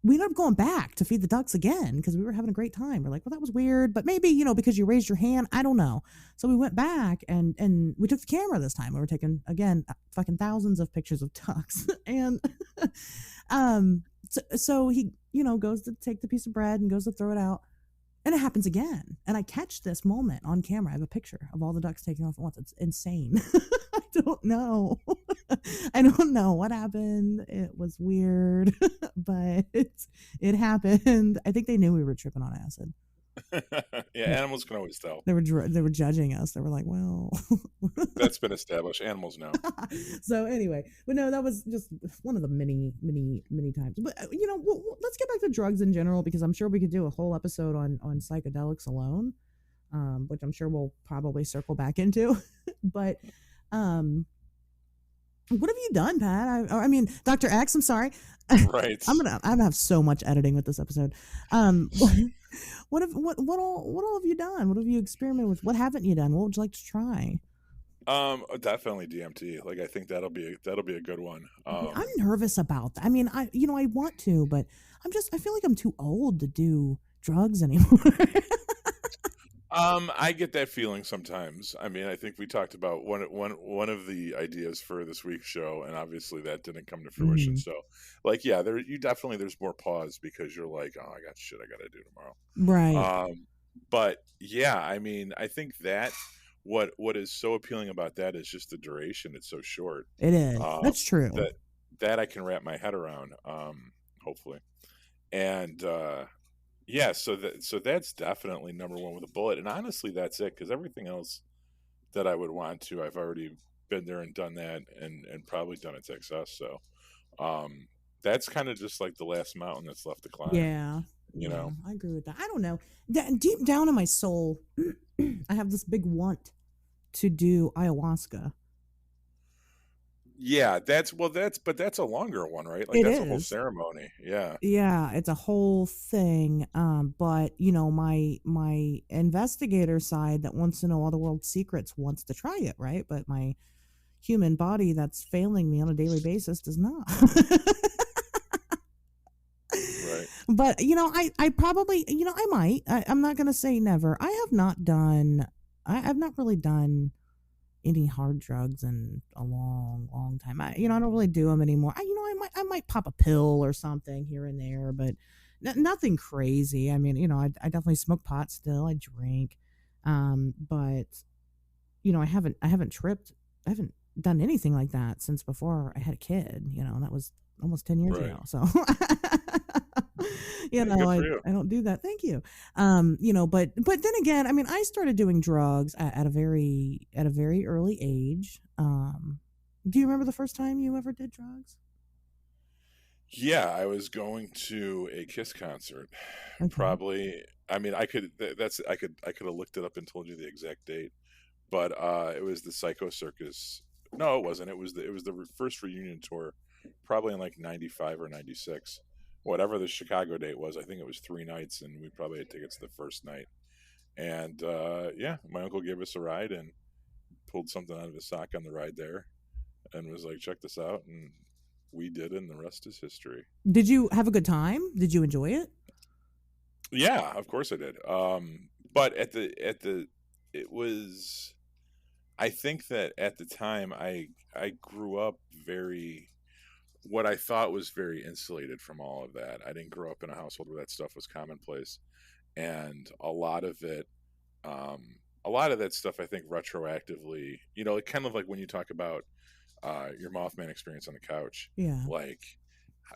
we ended up going back to feed the ducks again because we were having a great time. We're like, "Well, that was weird, but maybe, because you raised your hand, I don't know." So we went back and we took the camera this time. We were taking, again, fucking thousands of pictures of ducks. And so he, goes to take the piece of bread and goes to throw it out. And it happens again. And I catch this moment on camera. I have a picture of all the ducks taking off at once. It's insane. I don't know. I don't know what happened. It was weird, but it happened. I think they knew we were tripping on acid. Yeah, animals can always tell. They were judging us. They were like, "Well," That's been established. Animals know. So anyway, but no, that was just one of the many times. But let's get back to drugs in general, because I'm sure we could do a whole episode on psychedelics alone, which I'm sure we'll probably circle back into. But what have you done, Pat? I mean, Dr. X, I'm sorry. Right. I'm gonna have so much editing with this episode. What all have you done? What have you experimented with? What haven't you done? What would you like to try? Definitely DMT. Like, I think that'll be a good one. I'm nervous about that. I mean, I want to, but I feel like I'm too old to do drugs anymore. I get that feeling sometimes. I mean, I think we talked about one of the ideas for this week's show, and obviously that didn't come to fruition. So, like, yeah, there's more pause because you're like, "Oh, I got shit I got to do tomorrow." Right. But yeah, I mean, I think that what is so appealing about that is just the duration. It's so short. It is. That's true. That I can wrap my head around. Hopefully, and yeah, so that's definitely number one with a bullet, and honestly, that's it, because everything else that I would want to, I've already been there and done that, and probably done it to excess. So, that's kind of just like the last mountain that's left to climb. Yeah, I agree with that. I don't know. Deep down in my soul, I have this big want to do ayahuasca. Yeah, that's a longer one, right? Like, that's a whole ceremony. Yeah. Yeah, it's a whole thing. But my investigator side that wants to know all the world's secrets wants to try it, right? But my human body that's failing me on a daily basis does not. Right. But I probably, I might. I'm not gonna say never. I've not really done any hard drugs in a long time. I don't really do them anymore. I might pop a pill or something here and there, but nothing crazy. I mean, I definitely smoke pot still. I drink, but I haven't tripped. I haven't done anything like that since before I had a kid. And that was almost 10 years ago. So. I don't do that. Thank you. But then again, I mean, I started doing drugs at a very early age. Do you remember the first time you ever did drugs? Yeah, I was going to a Kiss concert. Okay. Probably. I mean, I could have looked it up and told you the exact date, but it was the Psycho Circus. No, it wasn't. It was the first reunion tour, probably in like '95 or '96, whatever the Chicago date was. I think it was 3 nights, and we probably had tickets the first night. And yeah, my uncle gave us a ride and pulled something out of his sock on the ride there, and was like, "Check this out," and we did, and the rest is history. Did you have a good time? Did you enjoy it? Yeah, of course I did. But it was. I think that at the time I grew up very what I thought was very insulated from all of that. I didn't grow up in a household where that stuff was commonplace, and a lot of that stuff I think retroactively, like kind of like when you talk about your Mothman experience on the couch, Yeah. like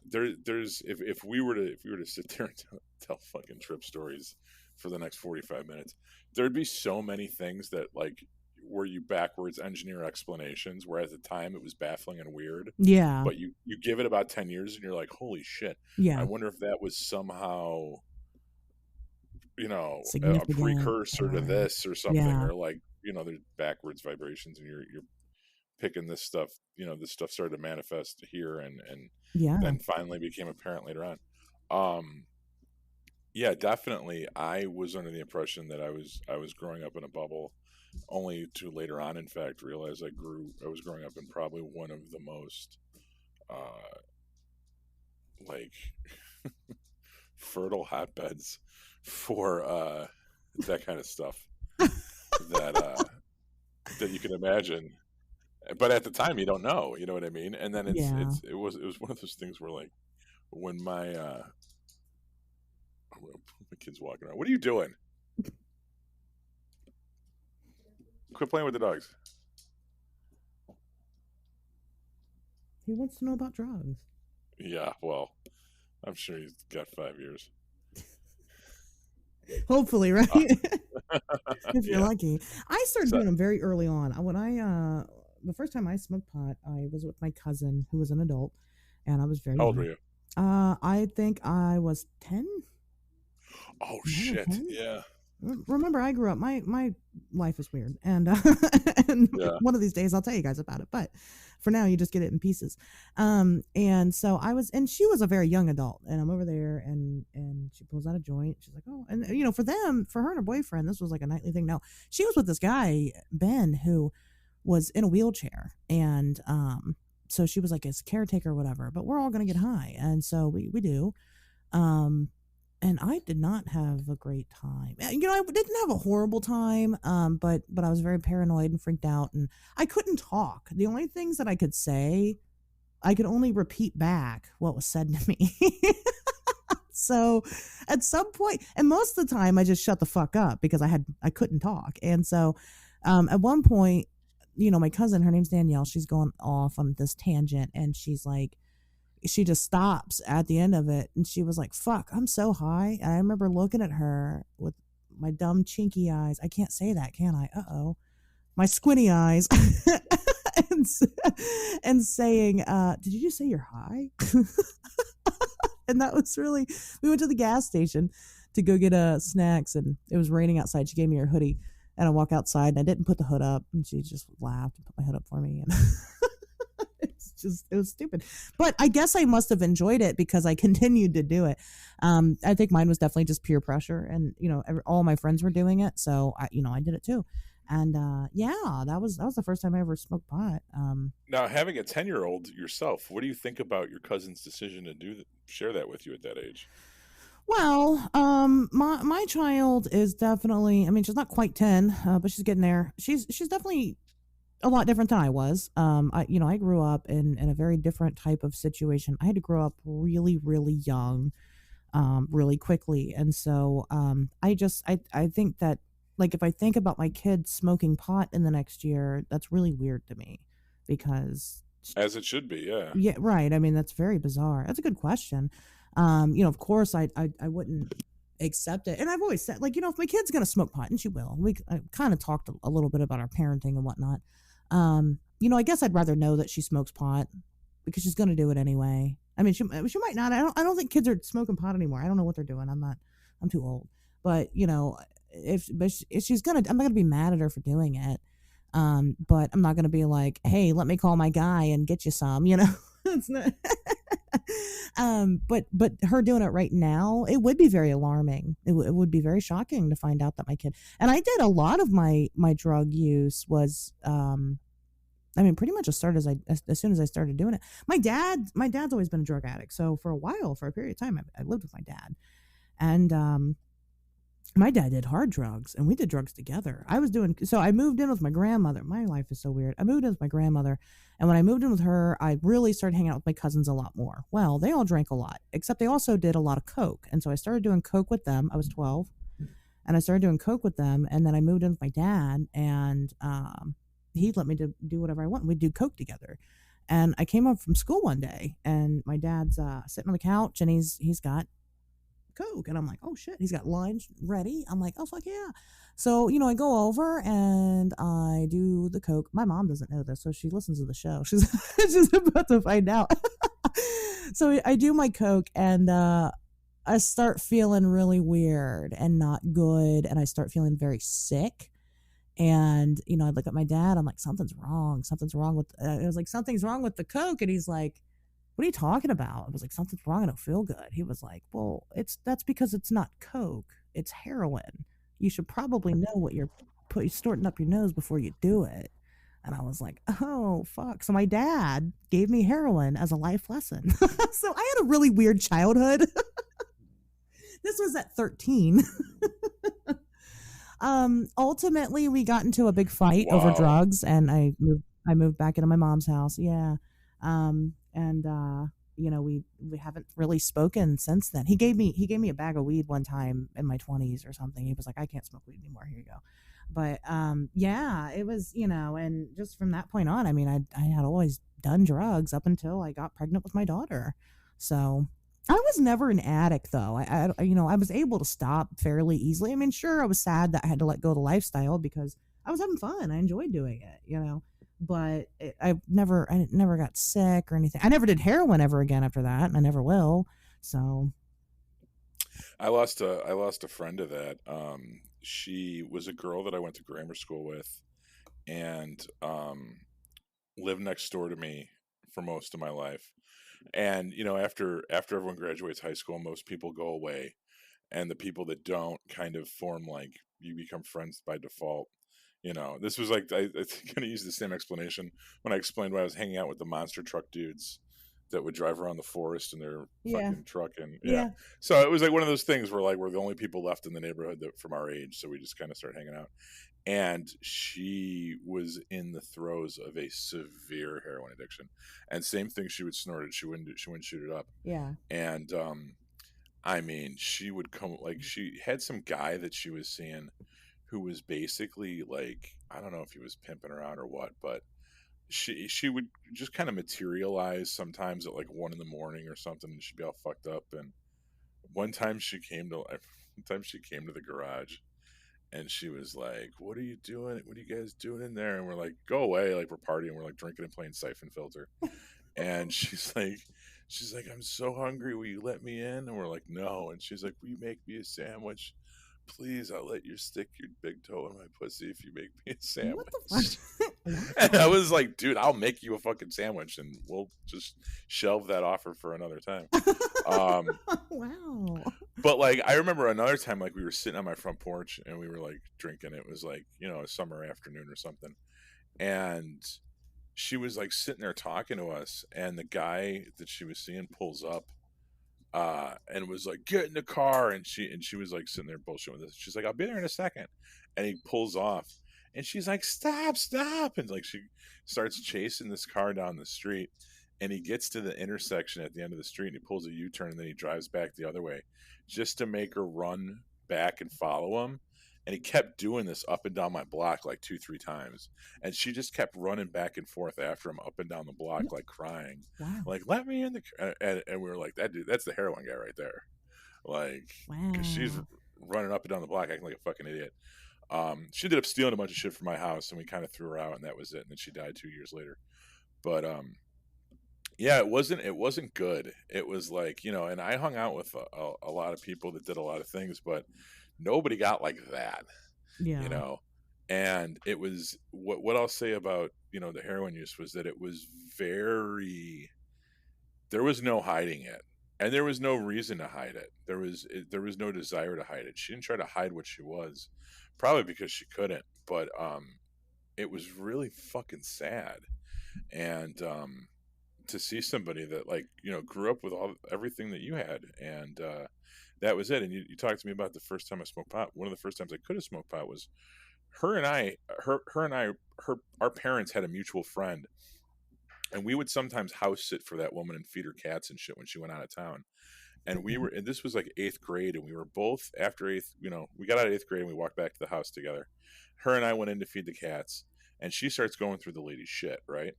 there's if we were to sit there and tell fucking trip stories for the next 45 minutes, there'd be so many things that like were you backwards engineer explanations where at the time it was baffling and weird, Yeah. but you give it about 10 years and you're like, holy shit, I Yeah. wonder if that was somehow a Significant. precursor to this or something, Yeah. or like there's backwards vibrations and you're picking this stuff. This stuff started to manifest here and Yeah. then finally became apparent later on. Yeah, definitely I was under the impression that I was growing up in a bubble, only to later on in fact realize I was growing up in probably one of the most like fertile hotbeds for that kind of stuff that that you can imagine. But at the time you don't know, you know what I mean? And then Yeah. it was one of those things where like when my kid's walking around. What are you doing? Quit playing with the dogs. He wants to know about drugs. Yeah, well, I'm sure he's got 5 years. Hopefully, right? If you're Yeah. lucky. I started So, doing them very early on. When I the first time I smoked pot, I was with my cousin who was an adult, and I was very how old were young. you? I think I was 10, Oh 9 or shit! 10. Yeah, Remember, I grew up. My life is weird, and and yeah. one of these days I'll tell you guys about it. But for now, you just get it in pieces. And so I was, and she was a very young adult, and I'm over there, and she pulls out a joint. She's like, oh, and for them, for her and her boyfriend, this was like a nightly thing. No, she was with this guy Ben who was in a wheelchair, and so she was like his caretaker or whatever. But we're all gonna get high, and so we do. Um, and I did not have a great time. I didn't have a horrible time, but I was very paranoid and freaked out, and I couldn't talk. The only things that I could say, I could only repeat back what was said to me. So at some point, and most of the time, I just shut the fuck up because I couldn't talk. And so at one point, my cousin, her name's Danielle, she's going off on this tangent, and she just stops at the end of it, and she was like, fuck, I'm so high. And I remember looking at her with my dumb chinky eyes. I can't say that, can I? Uh-oh. My squinty eyes. and, and saying, did you just say you're high? And that was really, we went to the gas station to go get snacks, and it was raining outside. She gave me her hoodie, and I walk outside, and I didn't put the hood up, and she just laughed and put my hood up for me. And it was stupid, but I guess I must have enjoyed it because I continued to do it. I think mine was definitely just peer pressure, and all my friends were doing it, so I did it too. And yeah, that was the first time I ever smoked pot. Now, having a 10-year-old yourself, what do you think about your cousin's decision to share that with you at that age? Well, my child is definitely, I mean, she's not quite 10, but she's getting there. She's definitely a lot different than I was. I grew up in a very different type of situation. I had to grow up really, really young, really quickly. And so, I think that, like, if I think about my kid smoking pot in the next year, that's really weird to me because, As it should be, yeah. yeah, right. I mean, that's very bizarre. That's a good question. Of course I wouldn't accept it. And I've always said, like, if my kid's going to smoke pot, and she will, I kind of talked a little bit about our parenting and whatnot. I guess I'd rather know that she smokes pot because she's going to do it anyway. I mean, she might not. I don't think kids are smoking pot anymore. I don't know what they're doing. I'm too old. But, if she's going to, I'm not going to be mad at her for doing it. But I'm not going to be like, hey, let me call my guy and get you some, you know. It's not. But her doing it right now, it would be very alarming. It would be very shocking to find out that my kid. And I did a lot of my drug use was I mean, pretty much as soon as I started doing it. My dad's always been a drug addict. So for a while, for a period of time, I lived with my dad, and my dad did hard drugs, and we did drugs together. I moved in with my grandmother. My life is so weird. I moved in with my grandmother, and when I moved in with her, I really started hanging out with my cousins a lot more. Well, they all drank a lot, except they also did a lot of coke, and so I started doing coke with them. I was 12, and I started doing coke with them, and then I moved in with my dad, and he'd let me do whatever I want. We'd do coke together. And I came home from school one day, and my dad's sitting on the couch, and he's got coke, and I'm like, oh shit, he's got lunch ready. I'm like, oh fuck yeah. So I go over and I do the coke. My mom doesn't know this, so she listens to the show. She's she's about to find out. So I do my coke, and I start feeling really weird and not good, and I start feeling very sick. And I look at my dad. I'm like, something's wrong. Something's wrong with. It was like, something's wrong with the coke, and he's like, what are you talking about? I was like, something's wrong. I don't feel good. He was like, well, that's because it's not coke. It's heroin. You should probably know what you're snorting up your nose before you do it. And I was like, oh fuck. So my dad gave me heroin as a life lesson. So I had a really weird childhood. This was at 13. Ultimately we got into a big fight over drugs, and I moved back into my mom's house. Yeah. And we haven't really spoken since then. He gave me a bag of weed one time in my 20s or something. He was like, I can't smoke weed anymore. Here you go. But yeah, it was, and just from that point on, I mean, I had always done drugs up until I got pregnant with my daughter. So I was never an addict, though. I was able to stop fairly easily. I mean, sure, I was sad that I had to let go of the lifestyle because I was having fun. I enjoyed doing it. But I never got sick or anything. I never did heroin ever again after that, and I never will. So I lost a friend to that. She was a girl that I went to grammar school with, and lived next door to me for most of my life. And after everyone graduates high school, most people go away, and the people that don't kind of form, like, you become friends by default. This was like, I think I'm gonna use the same explanation when I explained why I was hanging out with the monster truck dudes that would drive around the forest in their yeah, fucking truck. And yeah. so it was like one of those things where, like, we're the only people left in the neighborhood from our age, so we just kind of started hanging out. And she was in the throes of a severe heroin addiction, and same thing, she would snort it, she wouldn't shoot it up. Yeah. And I mean, she would come, like, she had some guy that she was seeing who was basically, like, I don't know if he was pimping her out or what, but she would just kind of materialize sometimes at like 1 a.m. or something, and she'd be all fucked up. And one time she came to the garage, and she was like, what are you doing? What are you guys doing in there? And we're like, go away. Like, we're partying. We're like drinking and playing Siphon Filter. And she's like, I'm so hungry. Will you let me in? And we're like, no. And she's like, will you make me a sandwich? Please, I'll let you stick your big toe in my pussy if you make me a sandwich. What the fuck? And I was like, dude, I'll make you a fucking sandwich, and we'll just shelve that offer for another time. Wow. But, like, I remember another time, like, we were sitting on my front porch and we were like drinking. It was like, a summer afternoon or something. And she was like sitting there talking to us, and the guy that she was seeing pulls up and was like, get in the car. And she was like sitting there bullshitting with us. She's like, I'll be there in a second. And he pulls off, and she's like, stop. And like, she starts chasing this car down the street, and he gets to the intersection at the end of the street, and he pulls a U-turn, and then he drives back the other way just to make her run back and follow him. And he kept doing this up and down my block like 2-3 times. And she just kept running back and forth after him up and down the block, like crying. Wow. Like, let me in the... And we were like, that dude, that's the heroin guy right there. Like, wow. Because she's running up and down the block acting like a fucking idiot. She ended up stealing a bunch of shit from my house, and we kind of threw her out, and that was it. And then she died 2 years later. But yeah, it wasn't good. It was like, and I hung out with a lot of people that did a lot of things, but nobody got like that. Yeah. And it was what I'll say about, you know, the heroin use was that it was very, there was no hiding it, and there was no reason to hide it. There was no desire to hide it. She didn't try to hide what she was, probably because she couldn't. But it was really fucking sad, and to see somebody that, like, you know, grew up with everything that you had, and that was it. And you talked to me about the first time I smoked pot. One of the first times I could have smoked pot was our parents had a mutual friend, and we would sometimes house sit for that woman and feed her cats and shit when she went out of town. And and this was like 8th grade, and we were both, after eighth, you know, we got out of 8th grade and we walked back to the house together. Her and I went in to feed the cats, and she starts going through the lady's shit, right?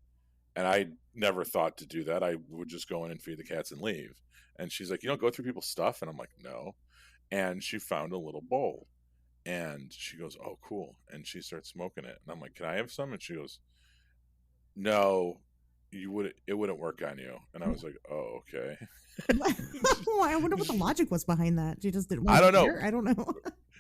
And I never thought to do that. I would just go in and feed the cats and leave. And she's like, "You don't go through people's stuff?" And I'm like, "No." And she found a little bowl, and she goes, "Oh, cool." And she starts smoking it. And I'm like, "Can I have some?" And she goes, "No, it wouldn't work on you." And I was like, "Oh, okay." I wonder what the logic was behind that. She just didn't I want don't to know, hear. I don't know.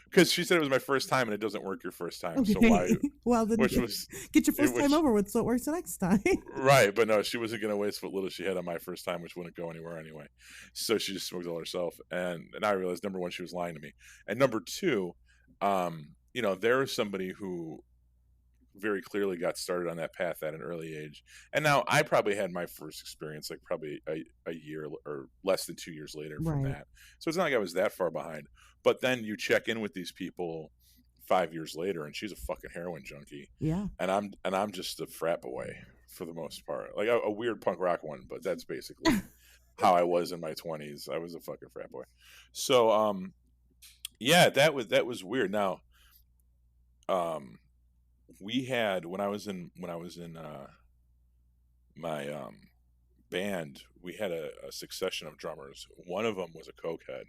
because she said it was my first time, and it doesn't work your first time. So Okay. why? Well, then Which was get your it first time was over with so it works the next time. right, but no, she wasn't gonna waste what little she had on my first time, which wouldn't go anywhere anyway. So she just smoked it all herself, and I realized, number one, she was lying to me, and number two, you know, there was somebody who very clearly got started on that path at an early age. And now I probably had my first experience like probably a year or less than 2 years later from Right. that. So it's not like I was that far behind. But then you check in with these people 5 years later, and she's a fucking heroin junkie, Yeah. and I'm just a frat boy for the most part, like a weird punk rock one, but that's basically how I was in my 20s. I was a fucking frat boy. So yeah, that was weird. Now um we had, when I was in my band, we had a succession of drummers. One of them was a cokehead,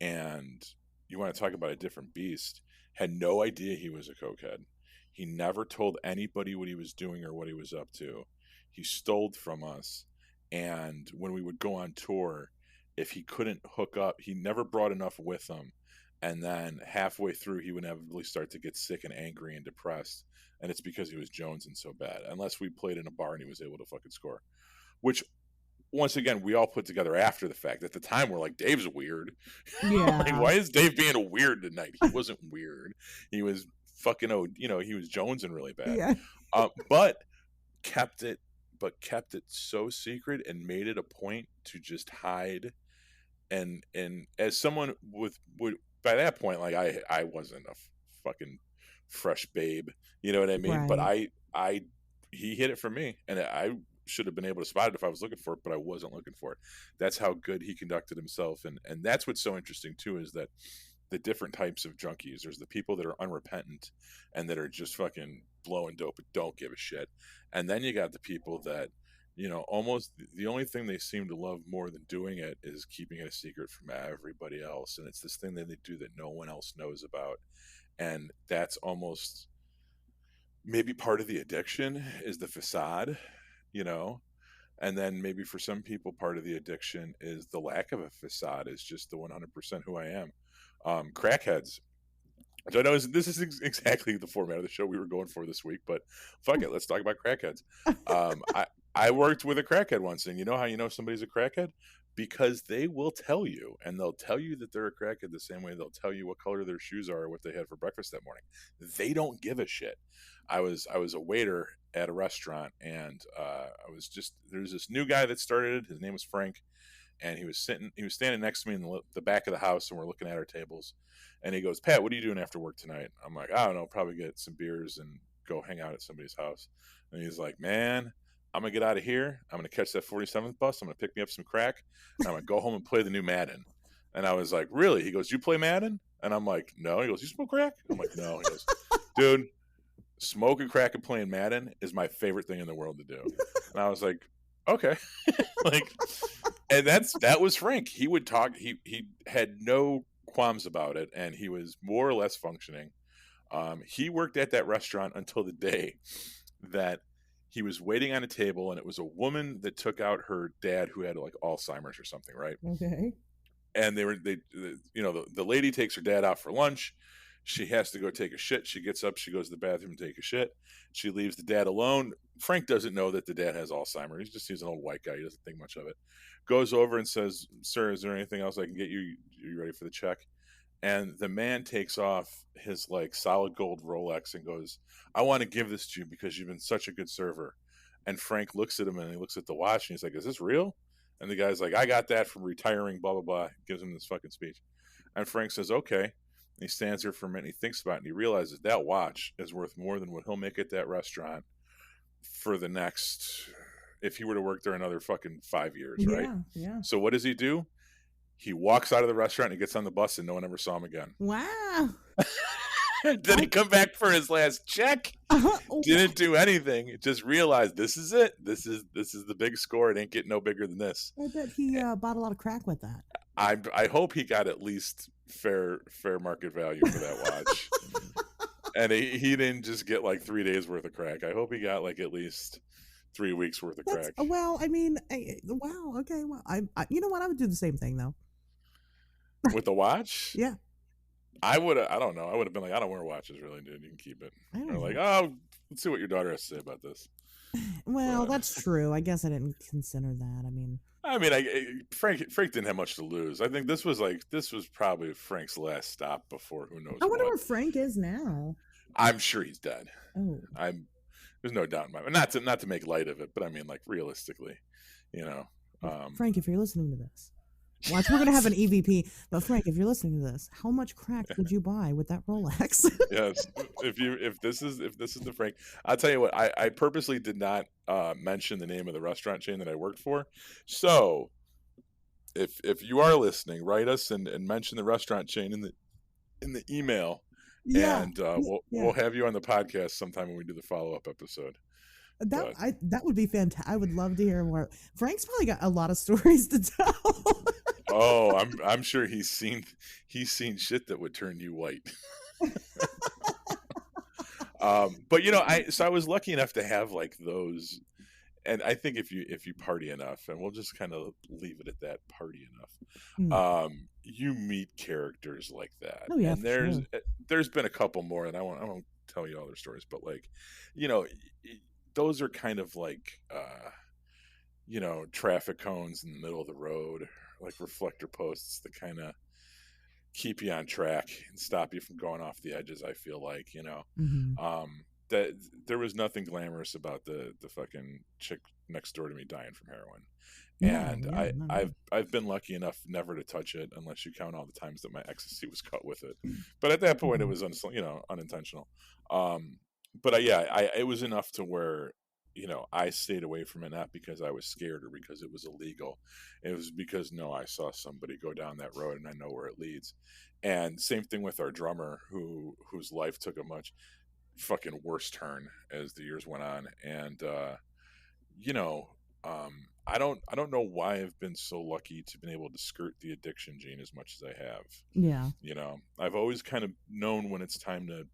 and you want to talk about a different beast. Had no idea he was a cokehead. He never told anybody what he was doing or what he was up to. He stole from us, and when we would go on tour, if he couldn't hook up, he never brought enough with him. And then halfway through, he would inevitably start to get sick and angry and depressed. And it's because he was jonesing so bad. Unless we played in a bar and he was able to fucking score. Which, once again, we all put together after the fact. At the time, we're like, Dave's weird. Like, Yeah. why is Dave being weird tonight? He wasn't weird. He was fucking, you know, he was jonesing really bad. Yeah. But kept it, so secret and made it a point to just hide. And as someone would by that point, like I wasn't a fucking fresh babe, you know what I mean? But Right. I he hit it for me, and I should have been able to spot it if I was looking for it, but I wasn't looking for it. That's how good he conducted himself, and that's what's so interesting too, is that the different types of junkies. There's the people that are unrepentant and that are just fucking blowing dope but don't give a shit. And then you got the people that, you know, almost the only thing they seem to love more than doing it is keeping it a secret from everybody else. And it's this thing that they do that no one else knows about. And that's almost maybe part of the addiction, is the facade, you know? And then maybe for some people, part of the addiction is the lack of a facade, is just the 100% who I am. Crackheads. So I know this is exactly the format of the show we were going for this week, but fuck it, let's talk about crackheads. I worked with a crackhead once, and you know how you know somebody's a crackhead? Because they will tell you, and they'll tell you that they're a crackhead the same way they'll tell you what color their shoes are or what they had for breakfast that morning. They don't give a shit. I was a waiter at a restaurant, and there's this new guy that started. His name was Frank, and he was standing next to me in the back of the house, and we're looking at our tables. And he goes, "Pat, what are you doing after work tonight?" I'm like, "I don't know, probably get some beers and go hang out at somebody's house." And he's like, "Man, I'm gonna get out of here. I'm gonna catch that 47th bus. I'm gonna pick me up some crack, and I'm gonna go home and play the new Madden." And I was like, "Really?" He goes, "You play Madden?" And I'm like, "No." He goes, "You smoke crack?" I'm like, "No." He goes, "Dude, smoking crack and playing Madden is my favorite thing in the world to do." And I was like, "Okay." Like, and that was Frank. He would talk. He had no qualms about it, and he was more or less functioning. He worked at that restaurant until the day that he was waiting on a table, and it was a woman that took out her dad who had like Alzheimer's or something, right? Okay. And the lady takes her dad out for lunch. She has to go take a shit. She gets up, she goes to the bathroom to take a shit. She leaves the dad alone. Frank doesn't know that the dad has Alzheimer's. He's an old white guy. He doesn't think much of it. Goes over and says, "Sir, is there anything else I can get you? Are you ready for the check?" And the man takes off his like solid gold Rolex and goes, "I want to give this to you because you've been such a good server." And Frank looks at him and he looks at the watch and he's like, "Is this real?" And the guy's like, "I got that from retiring, blah, blah, blah." Gives him this fucking speech. And Frank says, "Okay." And he stands there for a minute and he thinks about it and he realizes that watch is worth more than what he'll make at that restaurant for the next, if he were to work there another fucking 5 years, right? Yeah. So what does he do? He walks out of the restaurant and he gets on the bus and no one ever saw him again. Wow. Didn't come back for his last check. Didn't do anything. Just realized this is it. This is the big score. It ain't getting no bigger than this. I bet he bought a lot of crack with that. I hope he got at least fair market value for that watch. And he didn't just get like 3 days worth of crack. I hope he got like at least 3 weeks worth of crack. Well, I mean, wow. Okay. Well, I you know what? I would do the same thing though. With the watch? Yeah. I would have, I don't know. I would have been like, "I don't wear watches really, dude. You can keep it." Or like, "Oh, let's see what your daughter has to say about this." Well, that's true. I guess I didn't consider that. I mean, Frank didn't have much to lose. I think this was probably Frank's last stop before who knows. I wonder where Frank is now. I'm sure he's dead. Oh, there's no doubt in my mind. Not to make light of it, but I mean, like realistically, you know. Frank, if you're listening to this, watch, we're gonna have an EVP. But Frank, if you're listening to this, how much crack would you buy with that Rolex? Yes, if this is the Frank, I'll tell you what. I purposely did not mention the name of the restaurant chain that I worked for. So, if you are listening, write us and mention the restaurant chain in the email, and we'll have you on the podcast sometime when we do the follow-up episode. That would be fantastic. I would love to hear more. Frank's probably got a lot of stories to tell. Oh, I'm sure he's seen shit that would turn you white. But I was lucky enough to have like those, and I think if you party enough, and we'll just kind of leave it at that, party enough, you meet characters like that. Oh yeah, and there's been a couple more, and I won't tell you all their stories, but like, those are kind of like traffic cones in the middle of the road, like reflector posts that kind of keep you on track and stop you from going off the edges. I feel like, that there was nothing glamorous about the fucking chick next door to me dying from heroin. I've been lucky enough never to touch it, unless you count all the times that my ecstasy was cut with it. But at that point, it was unintentional. But it was enough to where I stayed away from it, not because I was scared or because it was illegal. It was because I saw somebody go down that road and I know where it leads. And same thing with our drummer, whose life took a much fucking worse turn as the years went on. And I don't know why I've been so lucky to been able to skirt the addiction gene as much as I have. Yeah. I've always kind of known when it's time to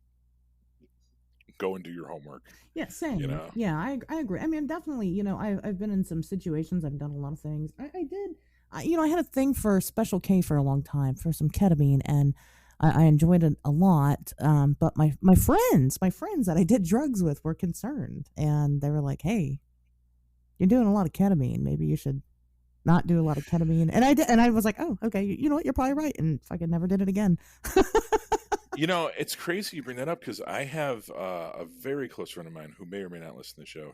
go and do your homework. Yeah, same. Yeah, I agree. I mean, definitely, I've been in some situations. I've done a lot of things. I had a thing for Special K for a long time, for some ketamine, and I enjoyed it a lot. But my friends that I did drugs with were concerned, and they were like, "Hey, you're doing a lot of ketamine. Maybe you should not do a lot of ketamine." And I did, and I was like, "Oh, okay. You know what? You're probably right." And fucking never did it again. It's crazy you bring that up, because I have a very close friend of mine who may or may not listen to the show.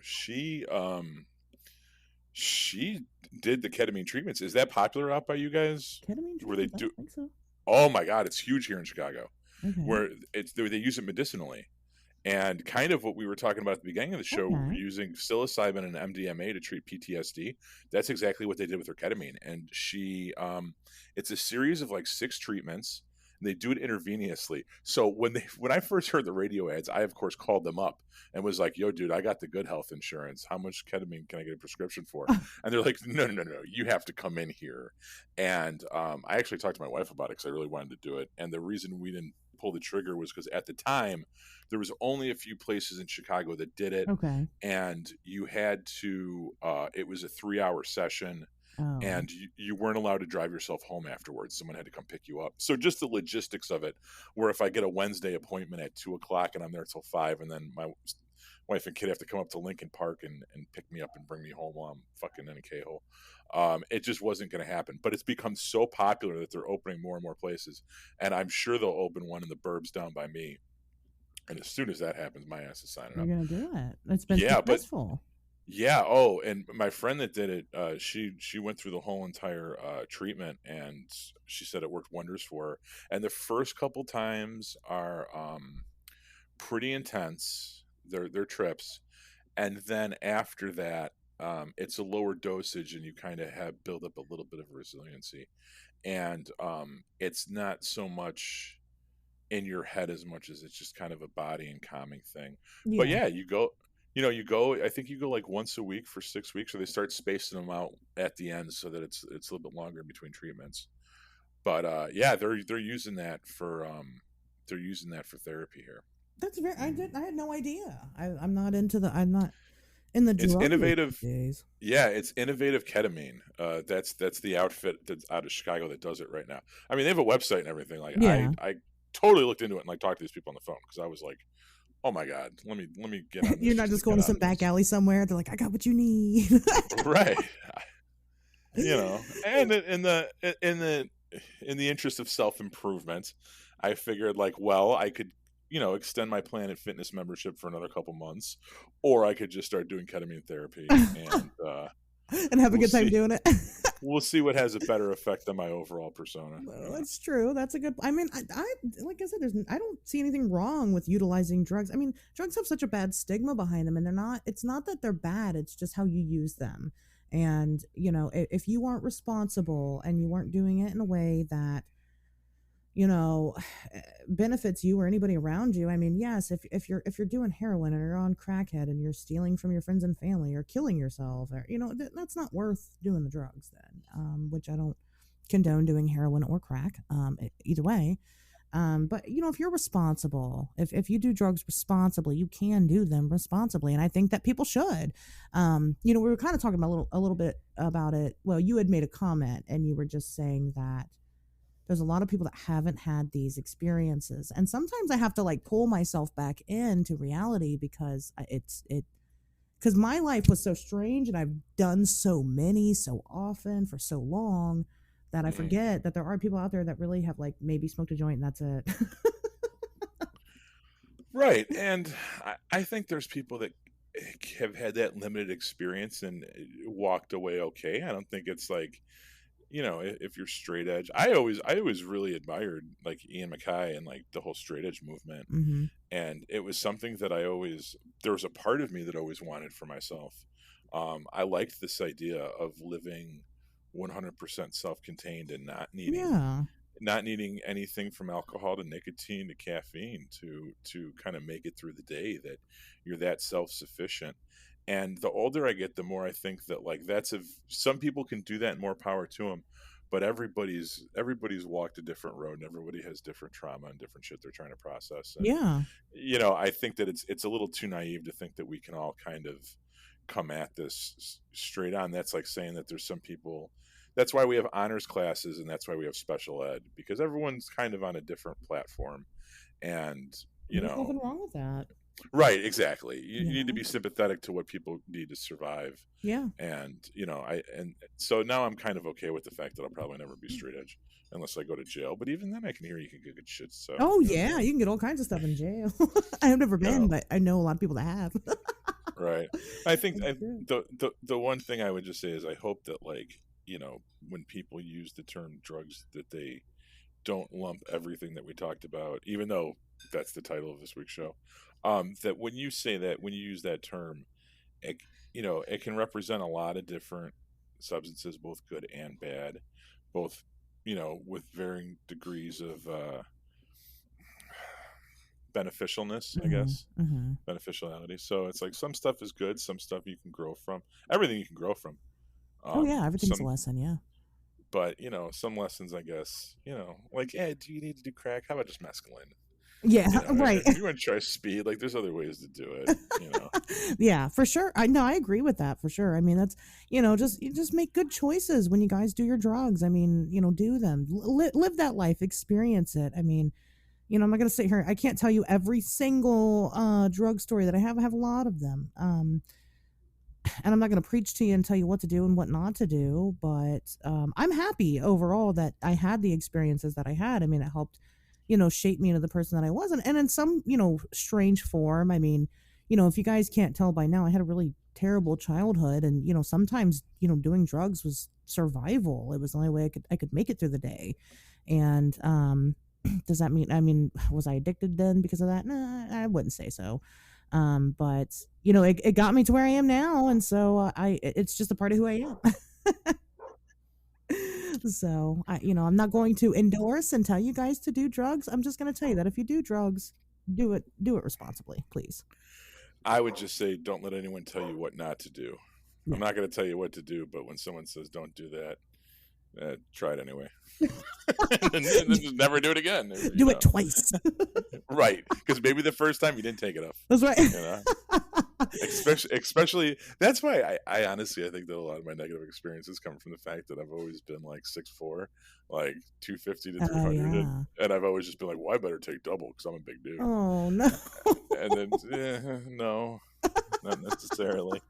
She did the ketamine treatments. Is that popular out by you guys? Ketamine treatments? Where they do? I think so. Oh my God, it's huge here in Chicago. Okay. Where they use it medicinally. And kind of what we were talking about at the beginning of the show, Okay. we're using psilocybin and MDMA to treat PTSD. That's exactly what they did with her ketamine. And she, it's a series of like 6 treatments. And they do it intravenously. So when I first heard the radio ads, I of course called them up and was like, "Yo, dude, I got the good health insurance. How much ketamine can I get a prescription for?" And they're like, no, you have to come in here. And I actually talked to my wife about it because I really wanted to do it. And the reason we didn't pull the trigger was because at the time there was only a few places in Chicago that did it. Okay. And you had to, it was a 3-hour session. Oh. and you weren't allowed to drive yourself home afterwards. Someone had to come pick you up. So just the logistics of it, where if I get a Wednesday appointment at 2 o'clock and I'm there till 5, and then my wife and kid have to come up to Lincoln Park and pick me up and bring me home while I'm fucking in a K-hole. It just wasn't going to happen. But it's become so popular that they're opening more and more places, and I'm sure they'll open one in the burbs down by me. And as soon as that happens, my ass is signing You're up. gonna do it. It's been Yeah, but successful. yeah. Oh, and my friend that did it, she went through the whole entire treatment, and she said it worked wonders for her. And the first couple times are pretty intense. They're trips, and then after that, it's a lower dosage, and you kind of have build up a little bit of resiliency, and it's not so much in your head as much as it's just kind of a body and calming thing. But Yeah. yeah, you go, I think you go like once a week for 6 weeks, or they start spacing them out at the end so that it's a little bit longer in between treatments. But yeah, they're using that for therapy here. That's very. I had no idea. I'm not into the. I'm not in the It's drug these innovative. days. Yeah, it's Innovative Ketamine. That's the outfit that's out of Chicago that does it right now. I mean, they have a website and everything. Like Yeah. I totally looked into it and like talked to these people on the phone because I was like, oh my god, let me get on this You're not just to just going get to on some back this. alley somewhere. They're like, I got what you need. Right. And in the interest of self improvement, I figured like, well, I could extend my Planet Fitness membership for another couple months, or I could just start doing ketamine therapy, and and have a we'll good time see. doing it. We'll see what has a better effect on my overall persona. Well, that's true. That's a good. I mean, I like I said, I don't see anything wrong with utilizing drugs. I mean, drugs have such a bad stigma behind them, and they're not. It's not that they're bad. It's just how you use them. And if you aren't responsible and you aren't doing it in a way that you know benefits you or anybody around you. I mean, yes, if you're doing heroin or you're on crackhead and you're stealing from your friends and family or killing yourself, or that's not worth doing the drugs then. Which I don't condone doing heroin or crack, either way. But if you're responsible, if you do drugs responsibly, you can do them responsibly, and I think that people should. We were kind of talking about a little bit about it. Well, you had made a comment, and you were just saying that there's a lot of people that haven't had these experiences, and sometimes I have to like pull myself back into reality because because my life was so strange, and I've done so many so often for so long that I Mhm. forget that there are people out there that really have like maybe smoked a joint and that's it. Right, and I think there's people that have had that limited experience and walked away okay. I don't think it's like if you're straight edge. I always really admired like Ian MacKaye and like the whole straight edge movement, Hmm. and it was something that there was a part of me that always wanted for myself. I liked this idea of living 100% self-contained and Yeah. not needing anything from alcohol to nicotine to caffeine to kind of make it through the day, that you're that self-sufficient. And the older I get, the more I think that like some people can do that and more power to them, but everybody's walked a different road, and everybody has different trauma and different shit they're trying to process. And Yeah. I think that it's a little too naive to think that we can all kind of come at this straight on. That's like saying that there's some people. That's why we have honors classes, and that's why we have special ed, because everyone's kind of on a different platform. And There's nothing wrong with that. right, exactly. You You need to know? be sympathetic to what people need to survive. Yeah. And and so now I'm kind of okay with the fact that I'll probably never be straight edge unless I go to jail. But even then, I can hear you can get good shit. So Oh yeah, you can get all kinds of stuff in jail. I have never you been, know, but I know a lot of people that have. right. I think That's true. the one thing I would just say is I hope that like when people use the term drugs, that they don't lump everything that we talked about, even though that's the title of this week's show. That when you say that, when you use that term, it, it can represent a lot of different substances, both good and bad, both with varying degrees of beneficialness, I Hmm. guess, Hmm. beneficiality. So it's like some stuff is good, some stuff you can grow from, everything you can grow from. Oh yeah, everything's a Some lesson. Yeah. But some lessons, I guess, like, hey, do you need to do crack? How about just mescaline? Yeah, You know, right. if you want to try speed, like there's other ways to do it. You know. Yeah, for sure. I agree with that for sure. I mean, that's, you just make good choices when you guys do your drugs. I mean, do them, live that life, experience it. I mean, I'm not going to sit here. I can't tell you every single drug story that I have. I have a lot of them. And I'm not going to preach to you and tell you what to do and what not to do, but I'm happy overall that I had the experiences that I had. I mean, it helped, shape me into the person that I was. And in some, strange form, I mean, if you guys can't tell by now, I had a really terrible childhood. And, sometimes, doing drugs was survival. It was the only way I could make it through the day. And does that mean, was I addicted then because of that? Nah, I wouldn't say so. But it got me to where I am now, and so it's just a part of who I am. So I'm not going to endorse and tell you guys to do drugs. I'm just going to tell you that if you do drugs, do it responsibly, please. I would just say, don't let anyone tell you what not to do. Yeah. I'm not going to tell you what to do, but when someone says don't do that, try it anyway. and then just never do it again. Do it twice. Right, because maybe the first time you didn't take it off. That's right. Especially that's why I honestly I think that a lot of my negative experiences come from the fact that I've always been like 6'4", like 250 to 300, yeah. and I've always just been like, well, I better take double because I'm a big dude. Oh no. And then no, not necessarily.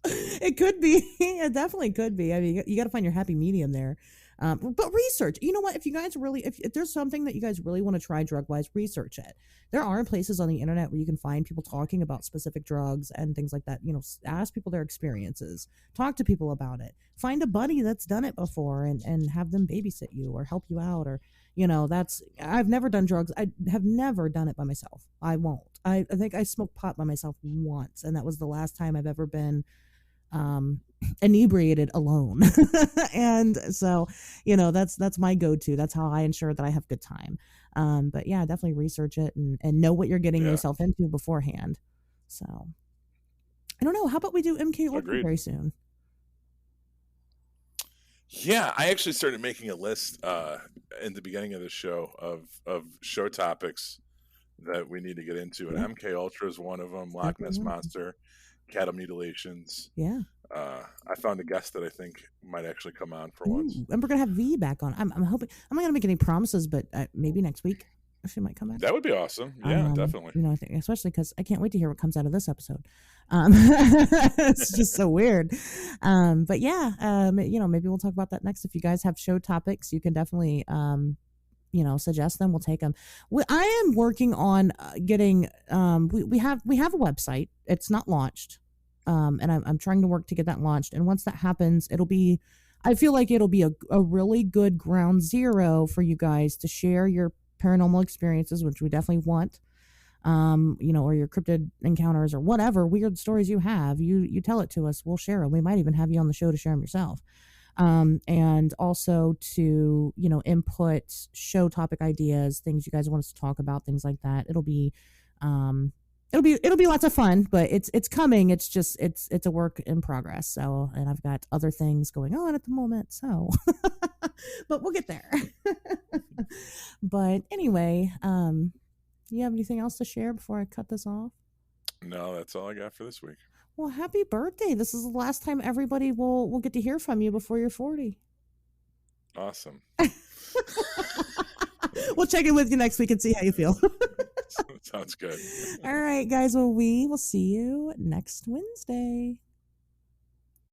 It could be. It definitely could be. I mean, you got to find your happy medium there. But research. You know what? If you guys really, if there's something that you guys really want to try drug wise, research it. There are places on the internet where you can find people talking about specific drugs and things like that. Ask people their experiences. Talk to people about it. Find a buddy that's done it before and have them babysit you or help you out. Or I've never done drugs. I have never done it by myself. I won't. I think I smoked pot by myself once, and that was the last time I've ever been inebriated alone. And so that's my go-to. That's how I ensure that I have good time. But yeah, definitely research it and know what you're getting yourself into beforehand. So I don't know, how about we do MK Ultra very soon? Yeah, I actually started making a list in the beginning of the show of show topics that we need to get into, and MK Ultra is one of them. Loch Ness Monster, cattle mutilations. Yeah. I found a guest that I think might actually come on for once. And we're gonna have V back on. I'm hoping. I'm not gonna make any promises, but maybe next week she might come back. That would be awesome. Yeah, definitely. I think especially because I can't wait to hear what comes out of this episode. It's just so weird. But yeah, maybe we'll talk about that next. If you guys have show topics, you can definitely suggest them. We'll take them. I am working on getting. We have a website. It's not launched. And I'm trying to work to get that launched. And once that happens, I feel like it'll be a really good ground zero for you guys to share your paranormal experiences, which we definitely want, or your cryptid encounters or whatever weird stories you have. You tell it to us. We'll share them. We might even have you on the show to share them yourself. And also to, input show topic ideas, things you guys want us to talk about, things like that. It'll be lots of fun, but it's coming. It's just, it's a work in progress. So, and I've got other things going on at the moment. So, but we'll get there. But anyway, you have anything else to share before I cut this off? No, that's all I got for this week. Well, happy birthday. This is the last time everybody will get to hear from you before you're 40. Awesome. We'll check in with you next week and see how you feel. Sounds good. All right, guys. Well, we will see you next Wednesday.